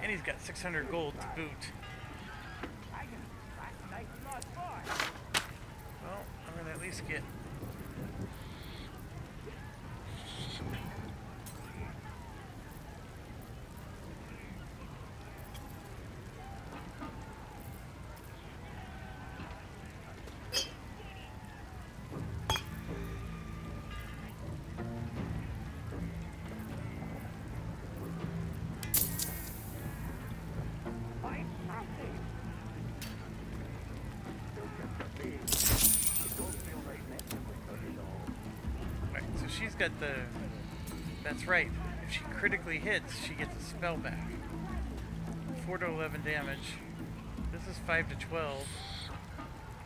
And he's got 600 gold to boot. Well, I'm gonna at least get she's got the... That's right. If she critically hits, she gets a spell back. 4 to 11 damage. This is 5 to 12.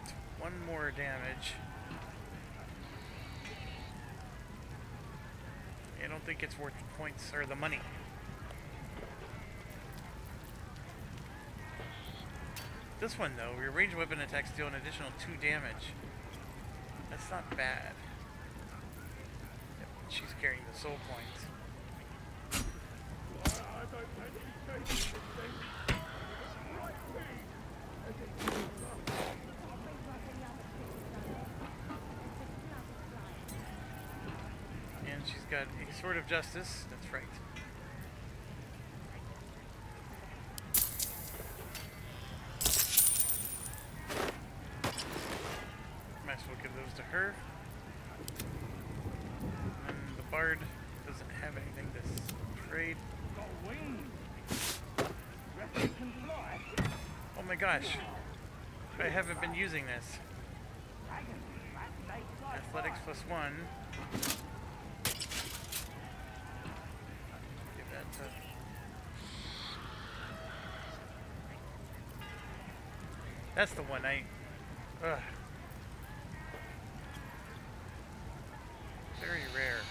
It's 1 more damage. I don't think it's worth the points or the money. This one, though, your ranged weapon attacks deal an additional 2 damage. That's not bad. She's carrying the soul points. And she's got a Sword of Justice, that's right. Might as well give those to her. Bard doesn't have anything to trade. Oh my gosh. I haven't been using this. Athletics +1. Give that to... That's the one I... Ugh. Very rare.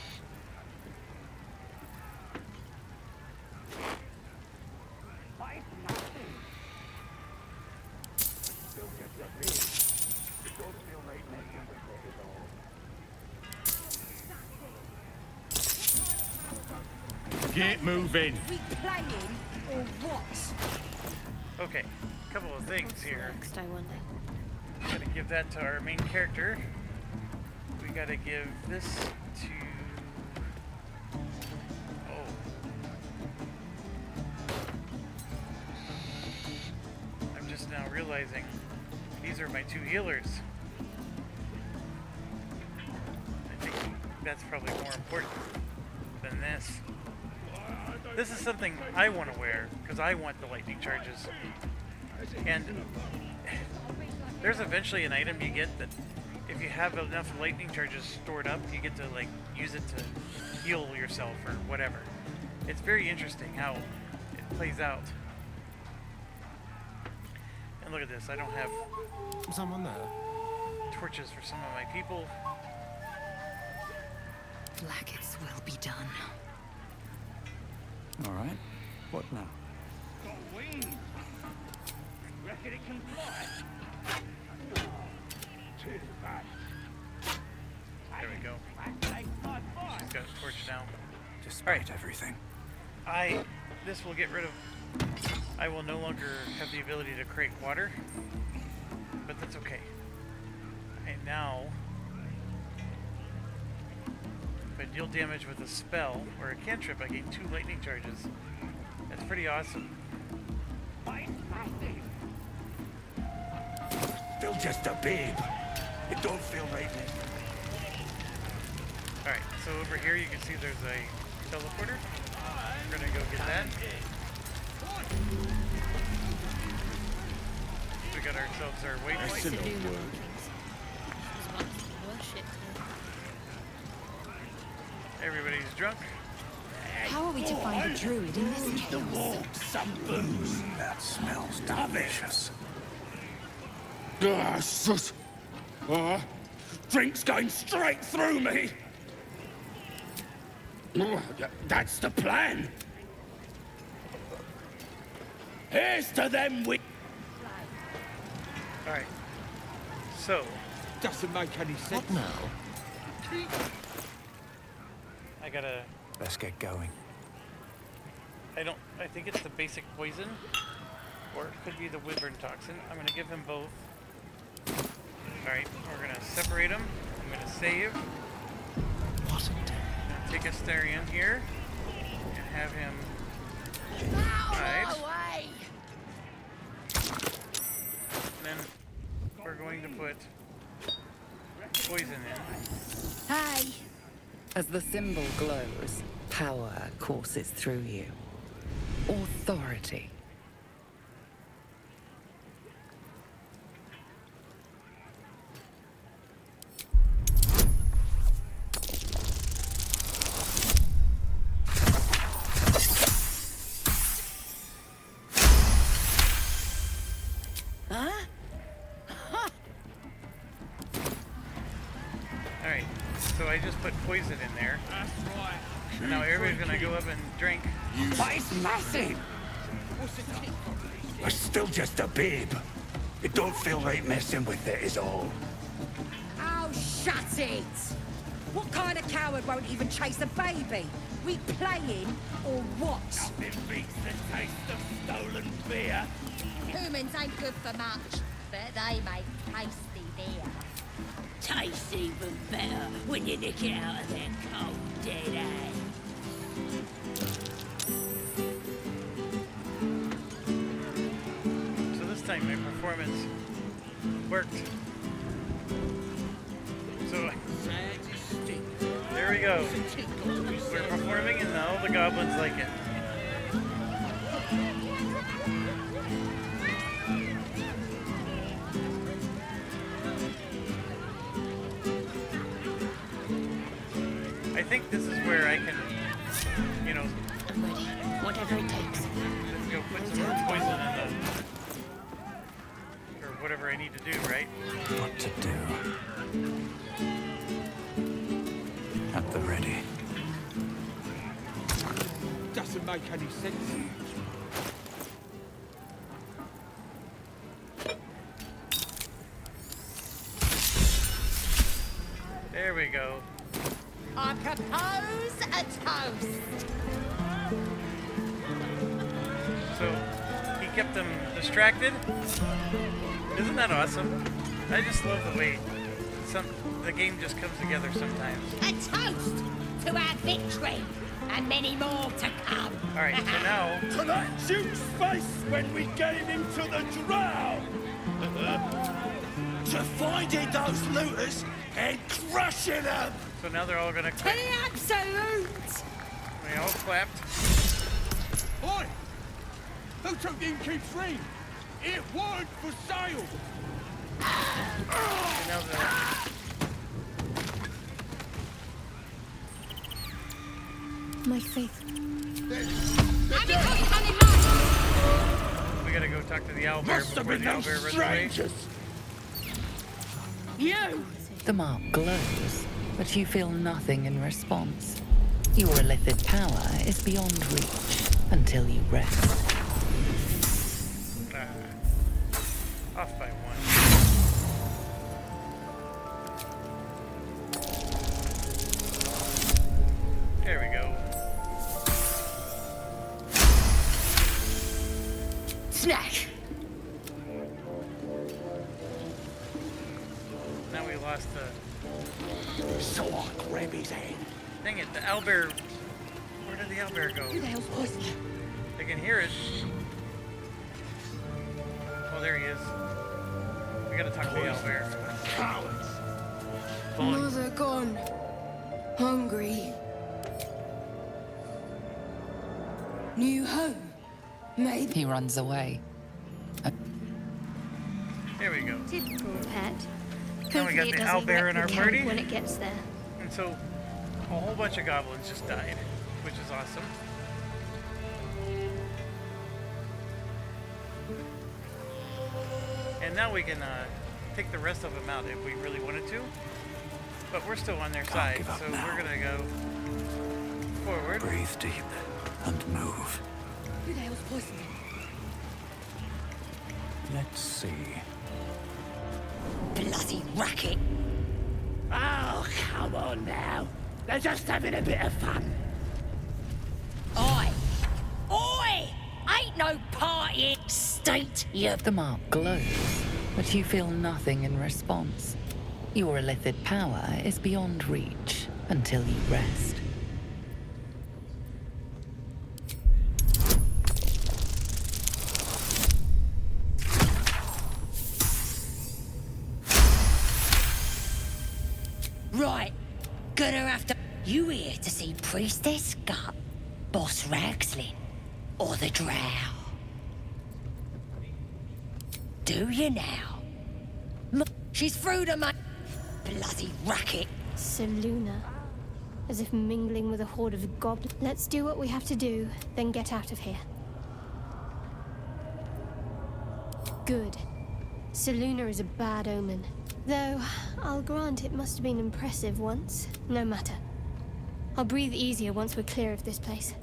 Get moving. We playing or what? Okay, a couple of things here. Next, I wonder. Gotta give that to our main character. We gotta give this to... Oh. I'm just now realizing these are my 2 healers. I think that's probably more important than this. This is something I want to wear because I want the lightning charges. And there's eventually an item you get that if you have enough lightning charges stored up, you get to like use it to heal yourself or whatever. It's very interesting how it plays out. And look at this, I don't have someone there. Torches for some of my people. Blackets will be done. All right. What now? Got wings. Reckon it can fly? Too bad. There we go. She's got a torch now. Despite everything. This will get rid of... I will no longer have the ability to create water, but that's okay. And now, if I deal damage with a spell or a cantrip, I gain 2 lightning charges. That's pretty awesome. Still just a babe. It don't feel right. Alright, so over here you can see there's a teleporter. We're gonna go get that. We got ourselves our waypoint. Everybody's drunk. How are we to find a druid in this The chaos? wall, some booze. That smells delicious. Drink's going straight through me. That's the plan. Here's to them with. Alright. So. Doesn't make any sense. What now? I gotta. Let's get going. I think it's the basic poison. Or it could be the wyvern toxin. I'm gonna give him both. Alright, we're gonna separate them. I'm gonna save. What a day. Take Asterion here. And have him. Alright. Then we're going to put poison in. Hey! As the symbol glows, power courses through you. Authority. Alright, so I just put poison in there. That's right. And now everybody's gonna go up and drink. But it's massive. We're still just a babe. It don't feel right messing with it is all. Oh, shut it! What kind of coward won't even chase a baby? We playing or what? Nothing beats the taste of stolen beer. Humans ain't good for much, but they make tasty beer. Tastes even better when you nick it out of their cold dead hands. So this time my performance worked. So there we go. We're performing and now the goblins like it. I think this is where I can, you know... I'm ready. Whatever it takes. Let's go put some more poison in the... Or whatever I need to do, right? What to do? At the ready. Doesn't make any sense. There we go. I propose a toast. So, he kept them distracted. Isn't that awesome? I just love the way the game just comes together sometimes. A toast to our victory and many more to come. Alright, so now... To that juice face when we get him into the drow! To finding those looters and crushing them! So now they're all gonna To quit. the absolute! They all clapped. Oi! Who took the innkeep's ring? It wasn't for sale! And now My faith. we gotta go talk to the owlbear Must have before been the those owlbear runs away. strangers! You! The mark glows, but you feel nothing in response. Your illithid power is beyond reach. until you rest. Off by one. There we go. Snack! Now we lost the... So I grab his hand. Dang it, the owlbear... Where did the owlbear go? Who the hell's poison? I can hear it. Oh, there he is. We gotta talk to the owlbear. Cowards. Mother gone. Hungry. New home. Maybe. He runs away. There we go. Typical pet. Now we got Hopefully it the doesn't owlbear wreck in the our camp party. when it gets there. And so, a whole bunch of goblins just died, which is awesome. And now we can take the rest of them out if we really wanted to. But we're still on their side, give up so now. we're gonna go forward. Breathe deep and move. Who the hell's poison? Let's see. Bloody racket! Oh, come on now. They're just having a bit of fun. Oi! Oi! Ain't no party state, you... The mark glows, but you feel nothing in response. Your illithid power is beyond reach until you rest. Right. Gonna have to... You here to see Priestess Gut, Boss Ragslin, or the Drow? Do you now? She's through to my... Bloody racket. Seluna. As if mingling with a horde of goblins. Let's do what we have to do, then get out of here. Good. Seluna is a bad omen. Though, I'll grant it must have been impressive once. No matter. I'll breathe easier once we're clear of this place.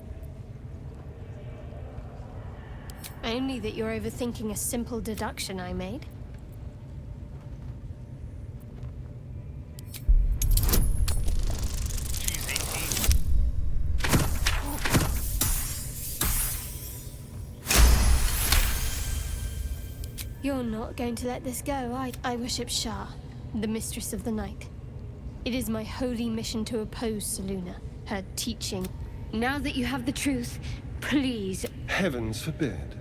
Only that you're overthinking a simple deduction I made. You're not going to let this go. I worship Shah, the mistress of the night. It is my holy mission to oppose Seluna, her teaching. Now that you have the truth, please... Heavens forbid.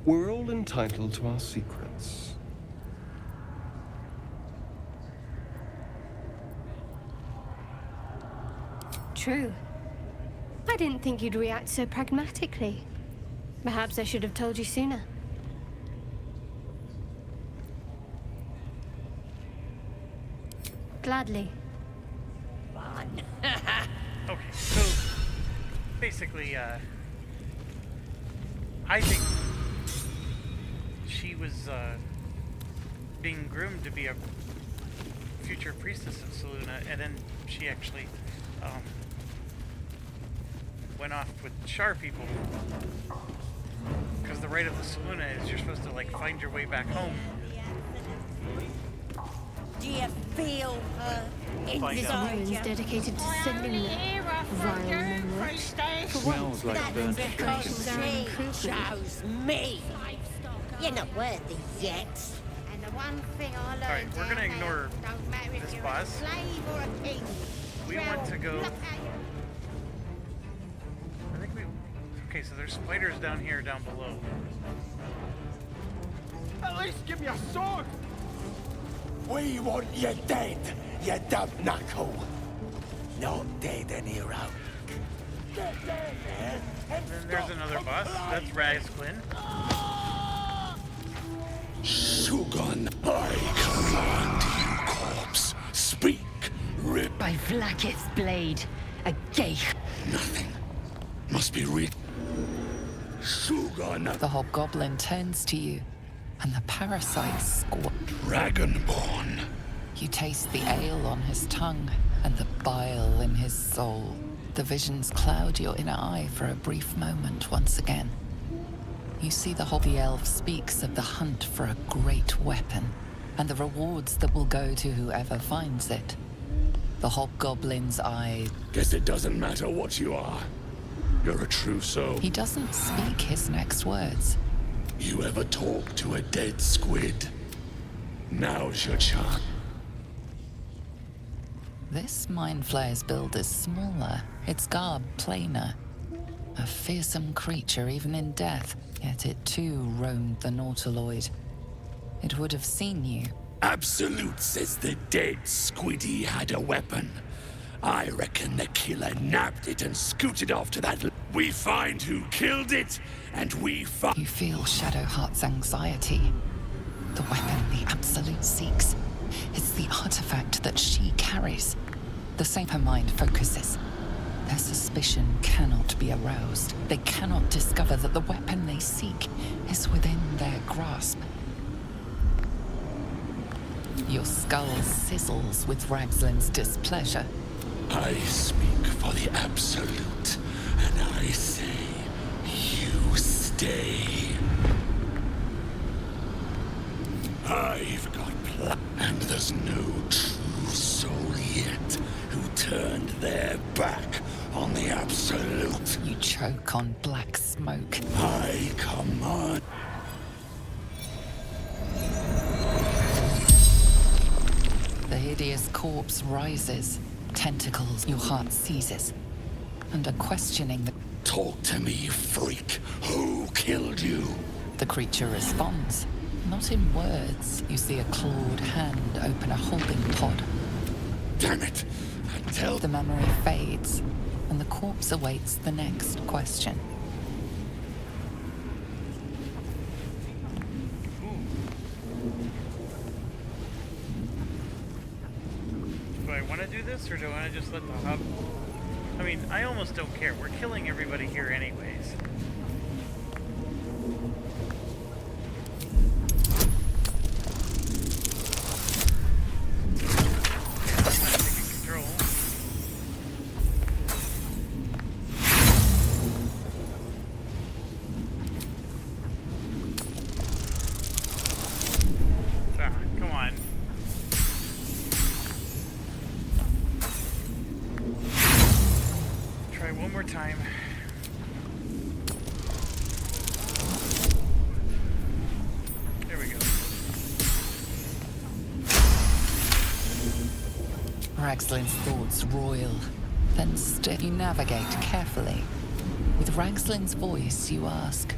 We're all entitled to our secrets. True. I didn't think you'd react so pragmatically. Perhaps I should have told you sooner. Gladly. Okay, so basically, I think she was being groomed to be a future priestess of Seluna, and then she actually went off with Shar people. Because the right of the Seluna is you're supposed to like find your way back home. Do you feel her Someone's dedicated to Seluna. Vile memory. Smells like burnt bacon. She chose me. You're not worthy yet. And the one thing I learned Alright, we're gonna ignore don't matter if this you're boss. a slave or a king. We want to go... I think we... Okay, so there's spiders down here, down below. At least give me a sword! We want you dead, you dumb knuckle. Not dead, hero. Get down there and then there's another boss. That's Razglin. Shogun, I command you, corpse. Speak, rip. By Vlaakith's blade, a gate. Nothing. Must be real. Shogun. The hobgoblin turns to you, and the parasites squat. Dragonborn. You taste the ale on his tongue and the bile in his soul. The visions cloud your inner eye for a brief moment once again. You see the elf speaks of the hunt for a great weapon, and the rewards that will go to whoever finds it. The hobgoblin's eye. Guess it doesn't matter what you are. You're a true soul. He doesn't speak his next words. You ever talk to a dead squid? Now's your chance. This mind flayer's build is smaller, its garb plainer. A fearsome creature even in death, yet it too roamed the Nautiloid. It would have seen you. Absolute says the dead squiddy had a weapon. I reckon the killer nabbed it and scooted off to that. We find who killed it, and we find. You feel Shadowheart's anxiety. The weapon the Absolute seeks. It's the artifact that she carries. The same her mind focuses. Their suspicion cannot be aroused. They cannot discover that the weapon they seek is within their grasp. Your skull sizzles with Ragslin's displeasure. I speak for the Absolute, and I say, you stay. I've got and there's no true soul yet who turned their back on the Absolute. You choke on black smoke. I command. The hideous corpse rises, tentacles your heart seizes, and a questioning the... Talk to me, freak. Who killed you? The creature responds. Not in words. You see a clawed hand open a holding pod. Damn it! The memory fades, and the corpse awaits the next question. Do I want to do this, or do I want to just let the hub... I mean, I almost don't care. We're killing everybody here anyways. Time. There we go. Ragslin's thoughts roil, then still you navigate carefully. With Ragslin's voice, you ask,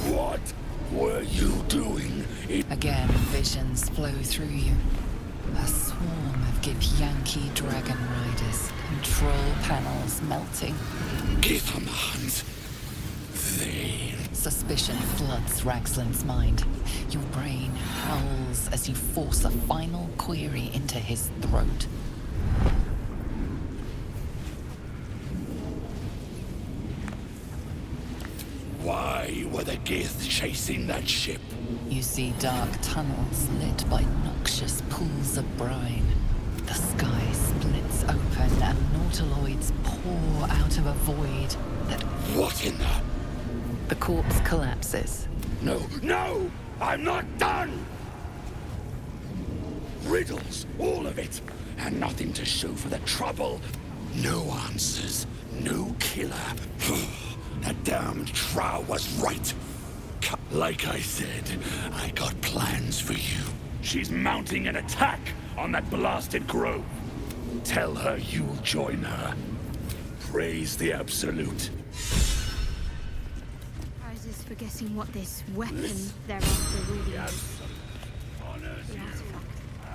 what were you doing? Again, visions flow through you. A swarm of Githyanki dragon riders, control panels melting. Give them a hunt. Suspicion floods Ragslin's mind. Your brain howls as you force a final query into his throat. Why were the Gith chasing that ship? You see dark tunnels lit by noxious pools of brine. The sky splits open and nautiloids pour out of a void that... What in the... The corpse collapses. No, no! I'm not done! Riddles, all of it, and nothing to show for the trouble. No answers, no killer. That damned Trow was right. Like I said, I got plans for you. She's mounting an attack on that blasted grove. Tell her you'll join her. Praise the Absolute. Prizes for guessing what this weapon they're after really is. Honors you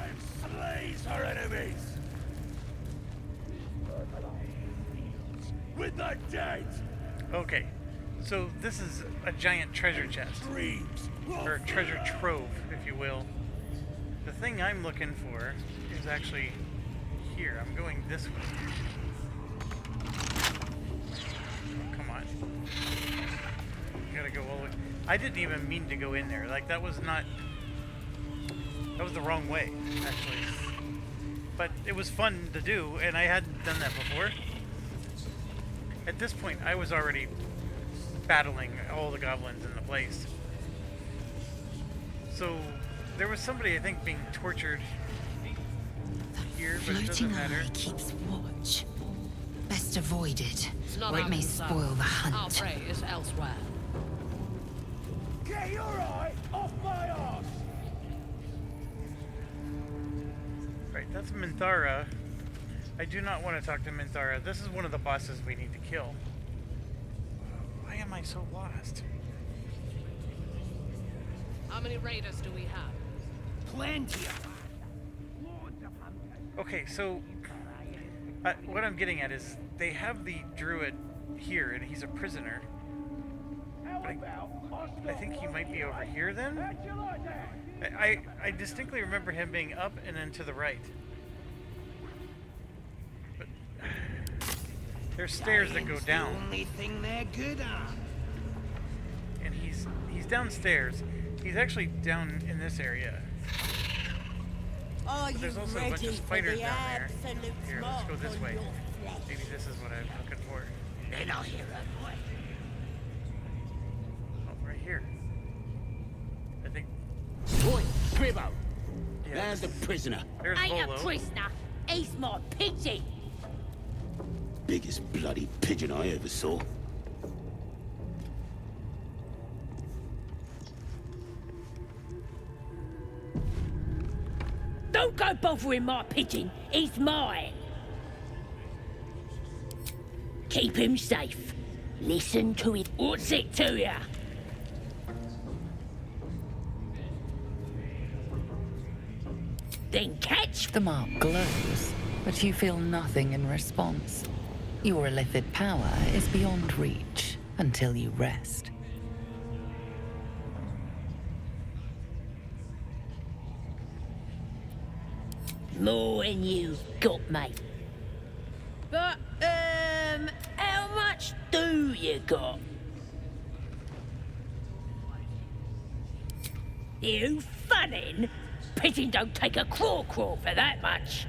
and slays her enemies. With the dead. Okay, so this is a giant treasure chest, or treasure trove, if you will. The thing I'm looking for is actually here. I'm going this way. Oh, come on. Gotta go all the way. I didn't even mean to go in there. Like, that was not That was the wrong way, actually. But it was fun to do, and I hadn't done that before. At this point, I was already battling all the goblins in the place. So, there was somebody, I think, being tortured here, but it doesn't matter. Floating eye keeps watch. Best avoid it, It's not or it may happening, sir. spoil the Our hunt. prey is elsewhere. Get your eye off my arse! Right, that's Minthara. I do not want to talk to Minthara. This is one of the bosses we need to kill. Why am I so lost? How many raiders do we have? Plenty of Okay, so what I'm getting at is they have the druid here, and he's a prisoner. But I think he might be over here then? I distinctly remember him being up and then to the right. But there's stairs that go down. Only thing they're good at. And he's downstairs. He's actually down in this area. Are But there's you also a bunch ready of for spiders the down there. absolute Here, let's go mark this on way. your flesh? Maybe this is what I'm looking for. Then I'll hear a voice. Oh, right here. I think. Boy, Cribbo. Yeah, There's the prisoner. There's Ain't Volo. a prisoner. He's my pigeon. Biggest bloody pigeon I ever saw. Don't go bothering my pigeon. He's mine. Keep him safe. Listen to it. What's it to ya? Then catch. The mark glows, but you feel nothing in response. Your illithid power is beyond reach until you rest. More than you've got, mate. But, how much do you got? You funnin'? Pigeon don't take a craw for that much.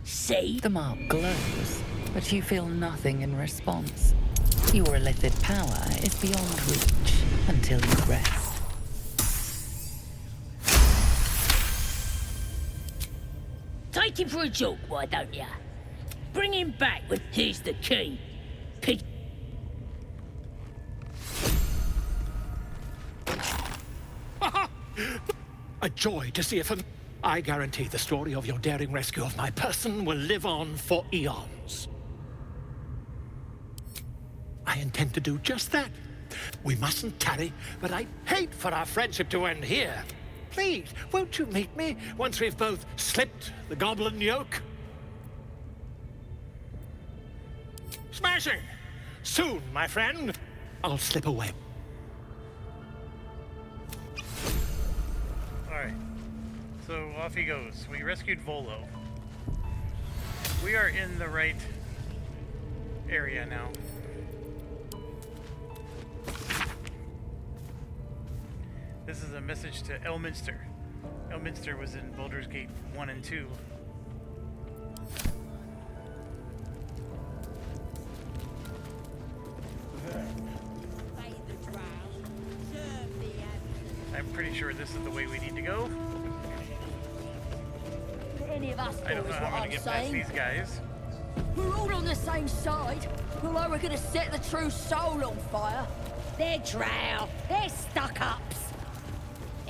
See? The mark glows, but you feel nothing in response. Your illithid power is beyond reach until you rest. Take him for a joke, why don't ya? Bring him back with here's the key. Pig. A joy to see if I guarantee the story of your daring rescue of my person will live on for eons. I intend to do just that. We mustn't tarry, but I'd hate for our friendship to end here. Please, won't you meet me once we've both slipped the goblin yoke? Smashing! Soon, my friend. I'll slip away. Alright. So off he goes. We rescued Volo. We are in the right area now. This is a message to Elminster. Elminster was in Baldur's Gate 1 and 2. I'm pretty sure this is the way we need to go. Any of us I don't know how I'm gonna get past these guys. We're all on the same side. Although we're gonna set the true soul on fire. They're drow. They're stuck-ups.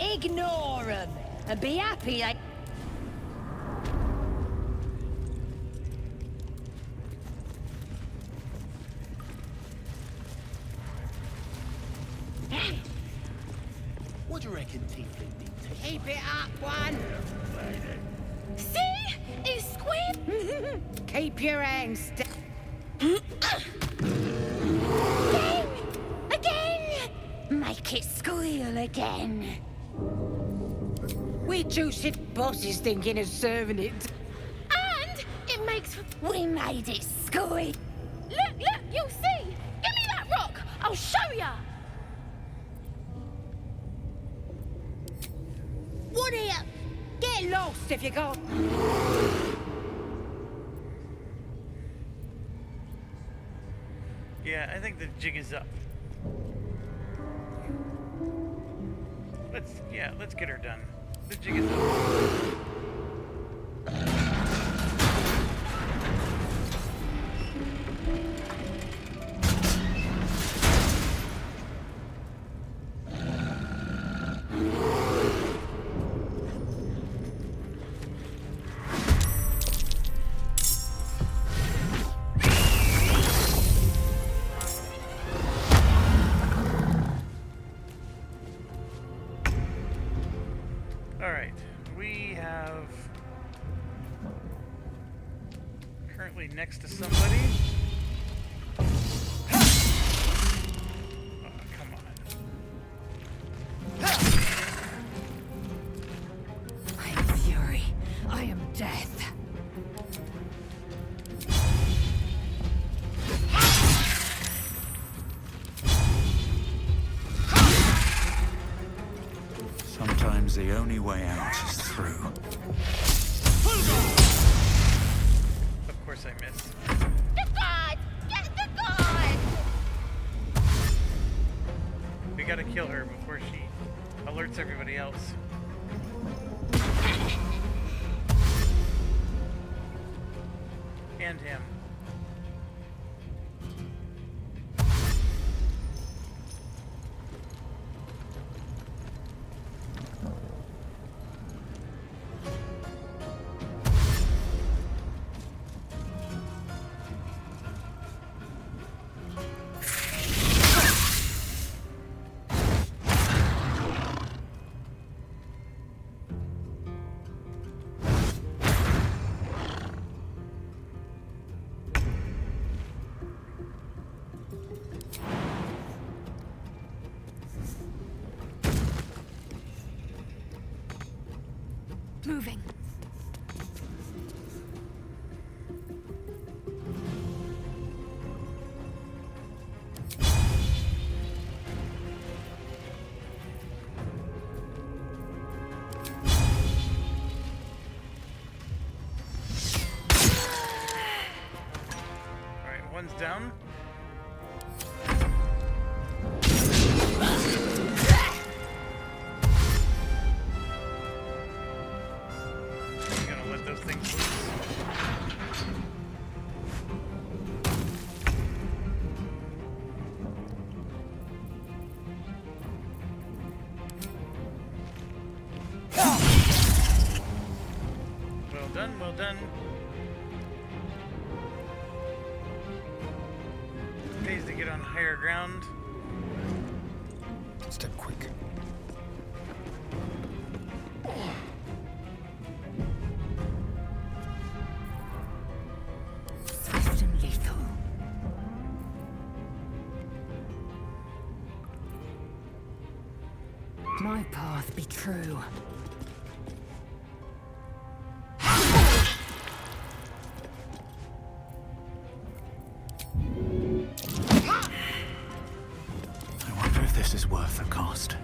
Ignore them and be happy they... What do you reckon, Tiefling? Keep it up, one. See? It's squid. Keep your hands Again! Make it squeal again. We two shit bosses thinking of serving it. And it makes... We made it squeal. Look, you'll see. Give me that rock. I'll show ya. on here! Get lost if you can't. Yeah, I think the jig is up. Let's get her done. The jig is up. Alright, we have currently next to somebody. Oh, come on. I am fury. I am death. Sometimes the only way out is through. Of course I missed. The god! Get the god! We gotta kill her before she alerts everybody else. And him. Moving. Alright, one's down. Those things loose. Well done, well done. Pays to get on higher ground. Step quick. Swift and lethal. My path be true. I wonder if this is worth the cost.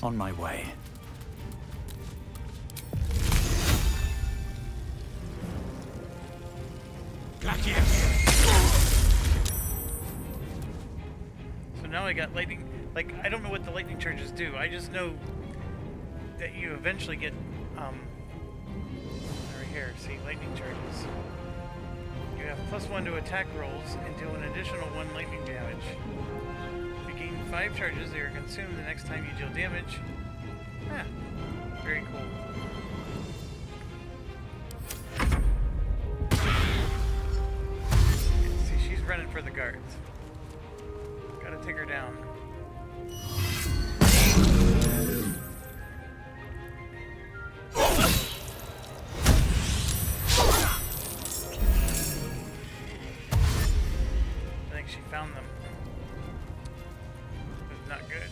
On my way. So now I got lightning. Like, I don't know what the lightning charges do. I just know that you eventually get, right here, see, lightning charges. You have +1 to attack rolls and deal an additional 1 lightning damage. If you gain 5 charges, they are consumed the next time you deal damage. Ah, very cool. See, she's running for the guards. Gotta take her down. I think she found them. It's not good.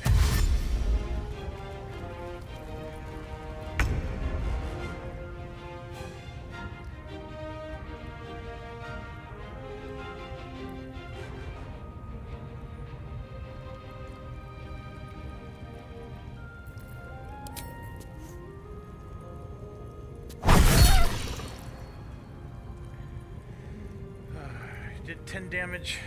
Did 10 damage.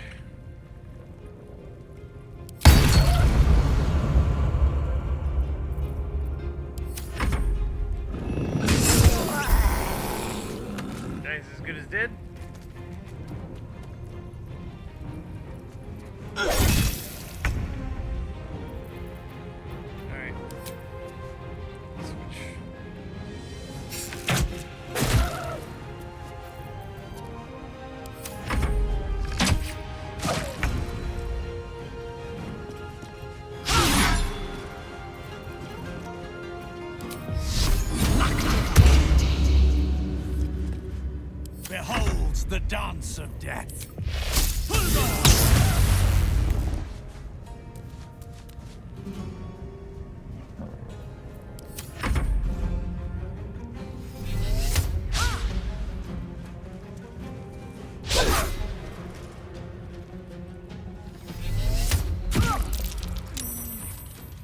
Guys, as good as dead. Alright. Switch. Behold the dance of death.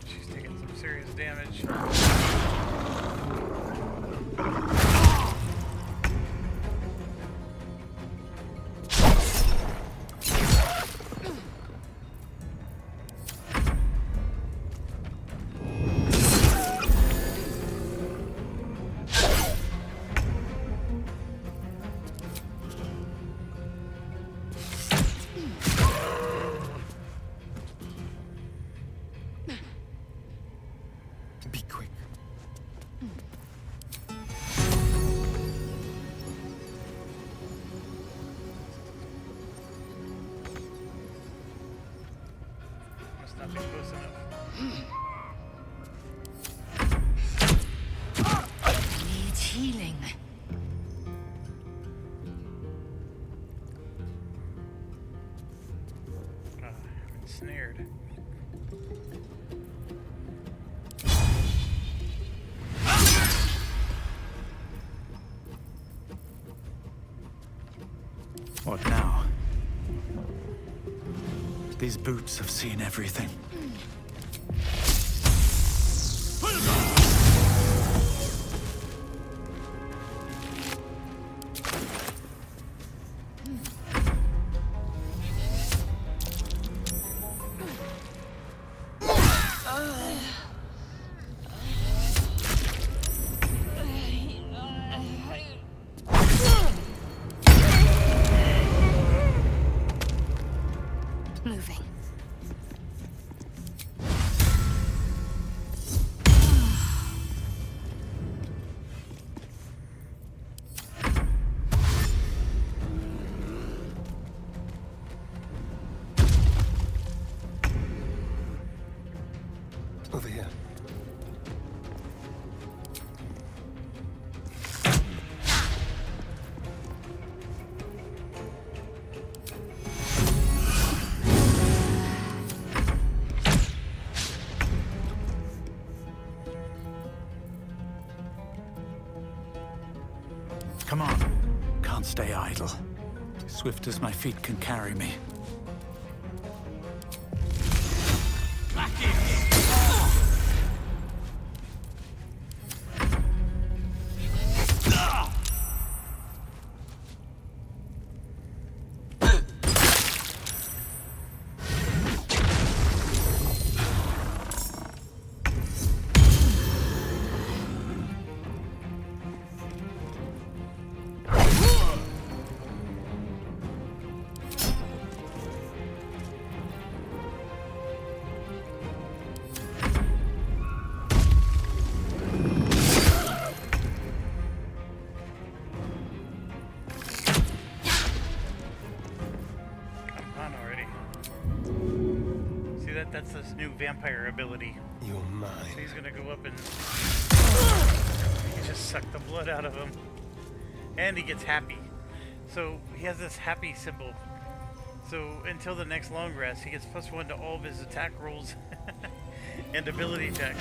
She's taking some serious damage. Be quick. Must not be close enough. Need healing. I'm ensnared. What now? These boots have seen everything. Moving. Over here. Come on. Can't stay idle. Swift as my feet can carry me. That's this new vampire ability. You're mine. So he's gonna go up and just suck the blood out of him. And he gets happy. So he has this happy symbol. So until the next long rest, he gets +1 to all of his attack rolls and ability checks.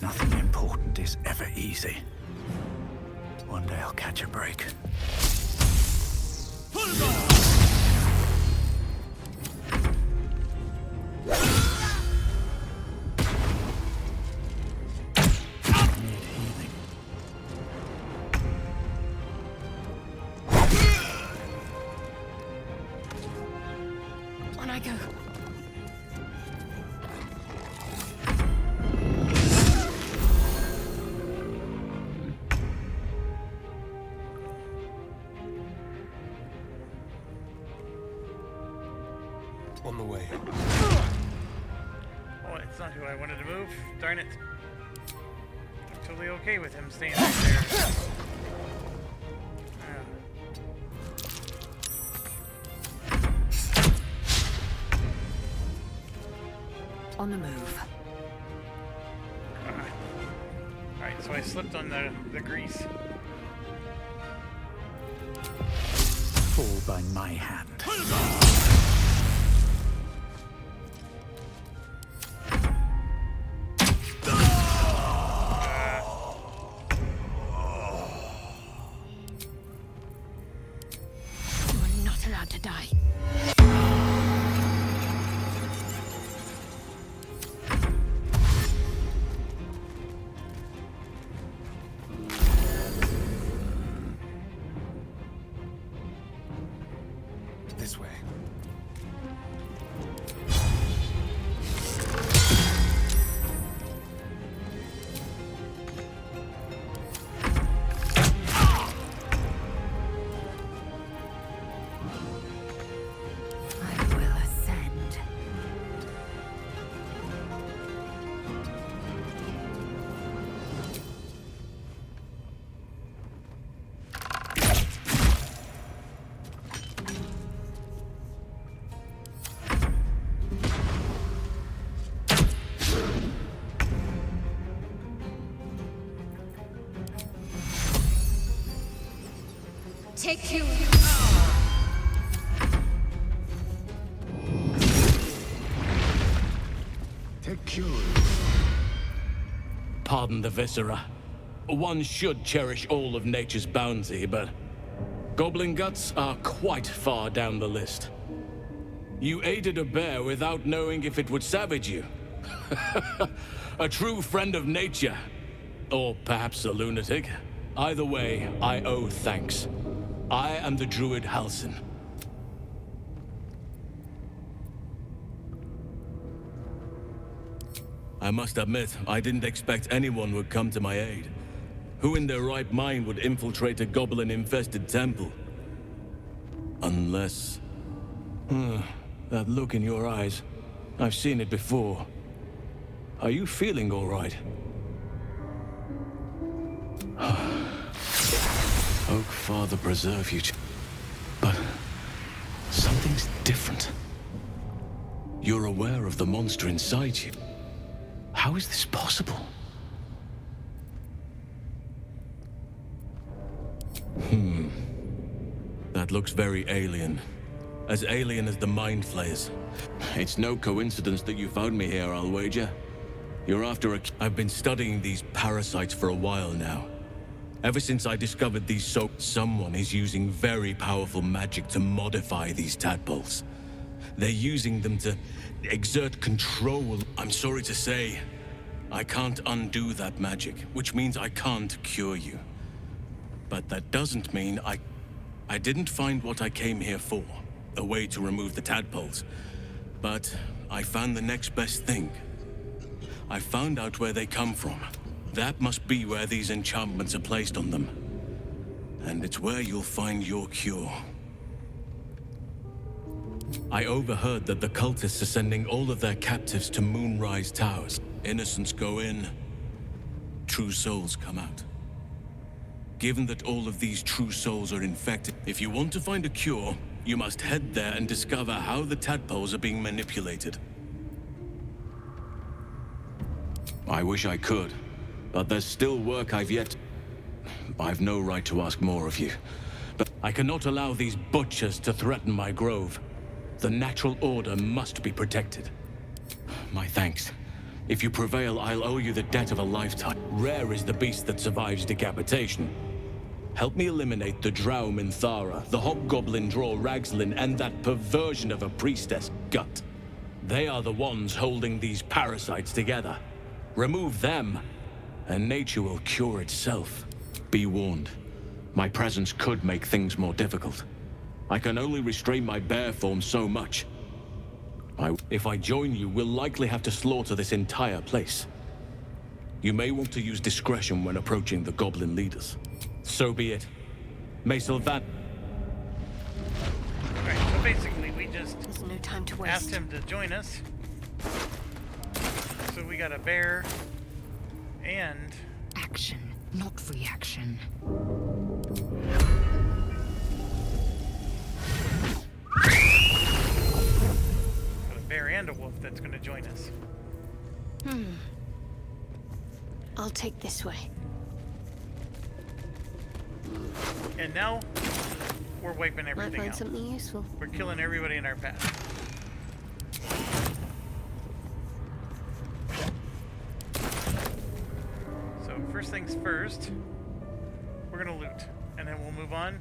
Nothing important is ever easy. One day I'll catch a break. On I go. On the way. Oh, it's not who I wanted to move. Darn it. I'm totally okay with him staying right there. On the move. Alright, so I slipped on the grease. Fall by my hand. You're not allowed to die. This way. I will ascend. Take you. Pardon the viscera. One should cherish all of nature's bounty, but goblin guts are quite far down the list. You aided a bear without knowing if it would savage you. A true friend of nature. Or perhaps a lunatic. Either way, I owe thanks. I am the druid Halsin. I must admit, I didn't expect anyone would come to my aid. Who in their right mind would infiltrate a goblin-infested temple? Unless... that look in your eyes. I've seen it before. Are you feeling all right? Oak Father preserve you, but something's different. You're aware of the monster inside you. How is this possible? That looks very alien. As alien as the Mind Flayers. It's no coincidence that you found me here, I'll wager. You're after a... I've been studying these parasites for a while now. Ever since I discovered these someone is using very powerful magic to modify these tadpoles. They're using them to exert control. I'm sorry to say, I can't undo that magic, which means I can't cure you. But that doesn't mean I didn't find what I came here for, a way to remove the tadpoles. But I found the next best thing. I found out where they come from. That must be where these enchantments are placed on them. And it's where you'll find your cure. I overheard that the cultists are sending all of their captives to Moonrise Towers. Innocents go in, true souls come out. Given that all of these true souls are infected, if you want to find a cure, you must head there and discover how the tadpoles are being manipulated. I wish I could, but there's still work I've no right to ask more of you. But I cannot allow these butchers to threaten my grove. The natural order must be protected. My thanks. If you prevail, I'll owe you the debt of a lifetime. Rare is the beast that survives decapitation. Help me eliminate the Drow Minthara, the Hobgoblin Draw Ragslin, and that perversion of a priestess, Gut. They are the ones holding these parasites together. Remove them, and nature will cure itself. Be warned, my presence could make things more difficult. I can only restrain my bear form so much. If I join you, we'll likely have to slaughter this entire place. You may want to use discretion when approaching the goblin leaders. So be it. May Sylvan... Alright, so basically we just There's no time to waste. asked him to join us. So we got a bear and... Action, not reaction. got a bear and a wolf that's going to join us. I'll take this way. And now, we're wiping Might everything find out. something useful. We're killing everybody in our path. So first things first, we're gonna loot, and then we'll move on,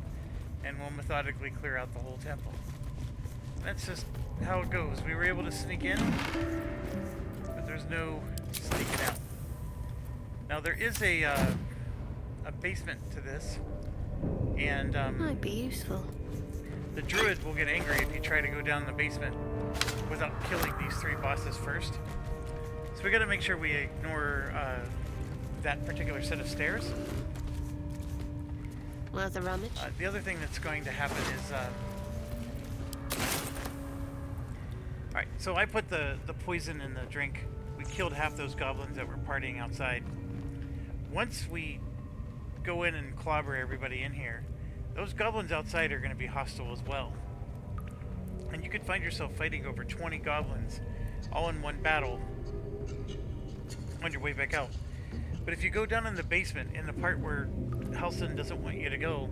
and we'll methodically clear out the whole temple. That's just how it goes. We were able to sneak in, but there's no sneaking out. Now there is a basement to this, and Might be useful. the druid will get angry if you try to go down the basement without killing these 3 bosses first. So we gotta make sure we ignore that particular set of stairs. Worth a rummage. The other thing that's going to happen is... Alright, so I put the poison in the drink. We killed half those goblins that were partying outside. Once we go in and clobber everybody in here, those goblins outside are going to be hostile as well. And you could find yourself fighting over 20 goblins all in one battle on your way back out. But if you go down in the basement, in the part where Halsin doesn't want you to go,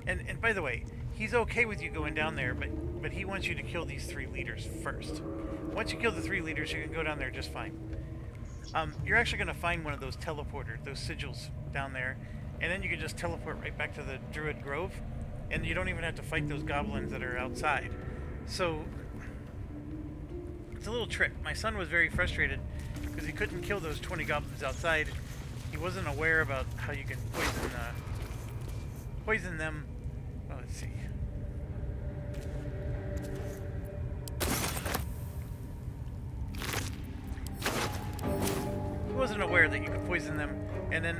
and by the way, he's okay with you going down there, but he wants you to kill these 3 leaders first. Once you kill the 3 leaders, you can go down there just fine. You're actually going to find one of those teleporters, those sigils down there, and then you can just teleport right back to the Druid Grove, and you don't even have to fight those goblins that are outside. So, it's a little trick. My son was very frustrated because he couldn't kill those 20 goblins outside. He wasn't aware about how you can poison them. Oh, let's see. He wasn't aware that you could poison them, and then,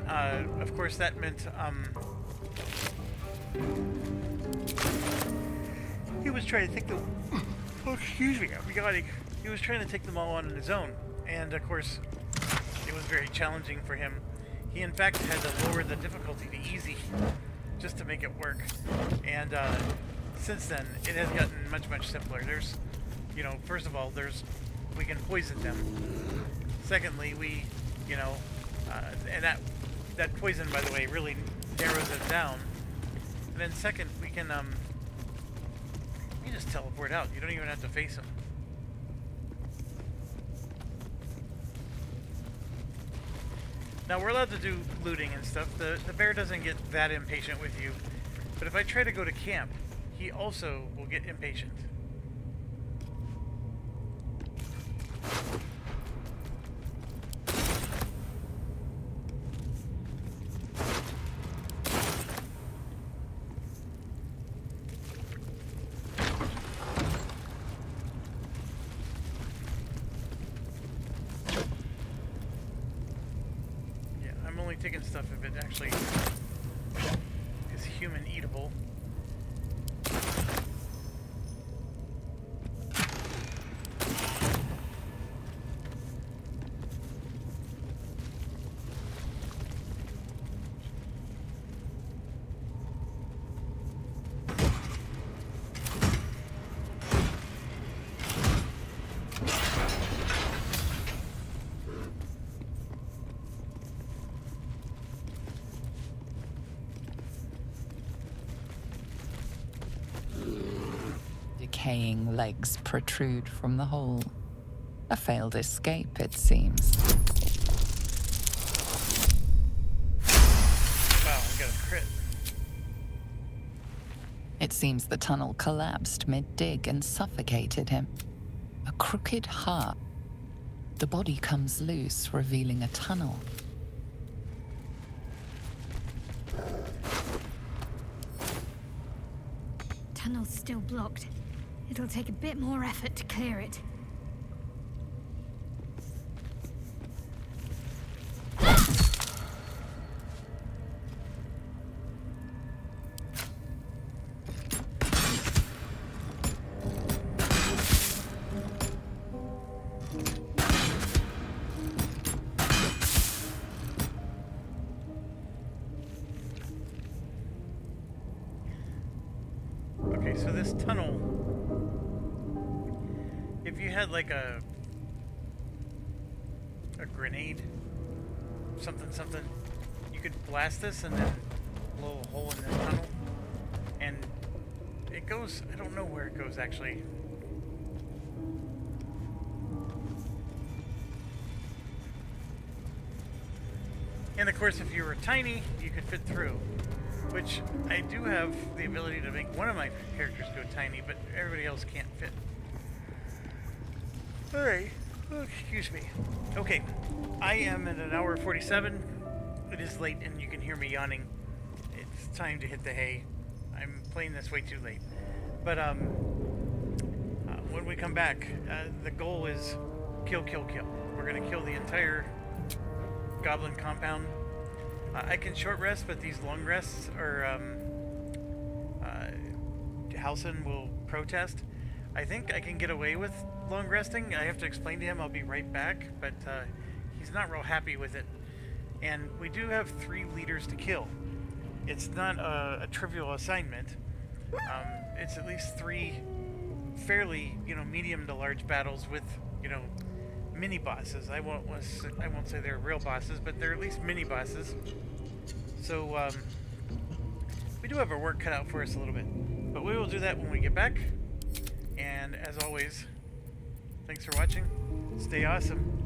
of course, that meant, he was trying to take the... Oh, excuse me, I'm yawning. He was trying to take them all on his own, and, of course, it was very challenging for him. He, in fact, had to lower the difficulty to easy just to make it work, and, since then, it has gotten much, much simpler. There's, you know, first of all, we can poison them. Secondly, we, you know, and that poison, by the way, really narrows it down. And then second, we can, you just teleport out. You don't even have to face them. Now, we're allowed to do looting and stuff. The bear doesn't get that impatient with you. But if I try to go to camp, he also will get impatient. Taking stuff if it actually is human eatable. Decaying legs protrude from the hole. A failed escape, it seems. Wow, got a crit. It seems the tunnel collapsed mid-dig and suffocated him. A crooked heart. The body comes loose, revealing a tunnel. Tunnel's still blocked. It'll take a bit more effort to clear it. Okay, so this tunnel, if you had like a grenade, something, you could blast this and then blow a hole in this tunnel, and it goes, I don't know where it goes actually. And of course, if you were tiny, you could fit through. Which, I do have the ability to make one of my characters go tiny, but everybody else can't fit. Alright. Oh, excuse me. Okay. I am at an hour 47. It is late and you can hear me yawning. It's time to hit the hay. I'm playing this way too late. But, when we come back, the goal is kill, kill, kill. We're gonna kill the entire goblin compound. I can short rest, but these long rests are, Halson will protest. I think I can get away with long resting. I have to explain to him I'll be right back, but he's not real happy with it. And we do have 3 leaders to kill. It's not a trivial assignment. It's at least 3 fairly, medium to large battles with, mini bosses. I won't say they're real bosses, but they're at least mini bosses. So we do have our work cut out for us a little bit, but we will do that when we get back. And as always, thanks for watching. Stay awesome.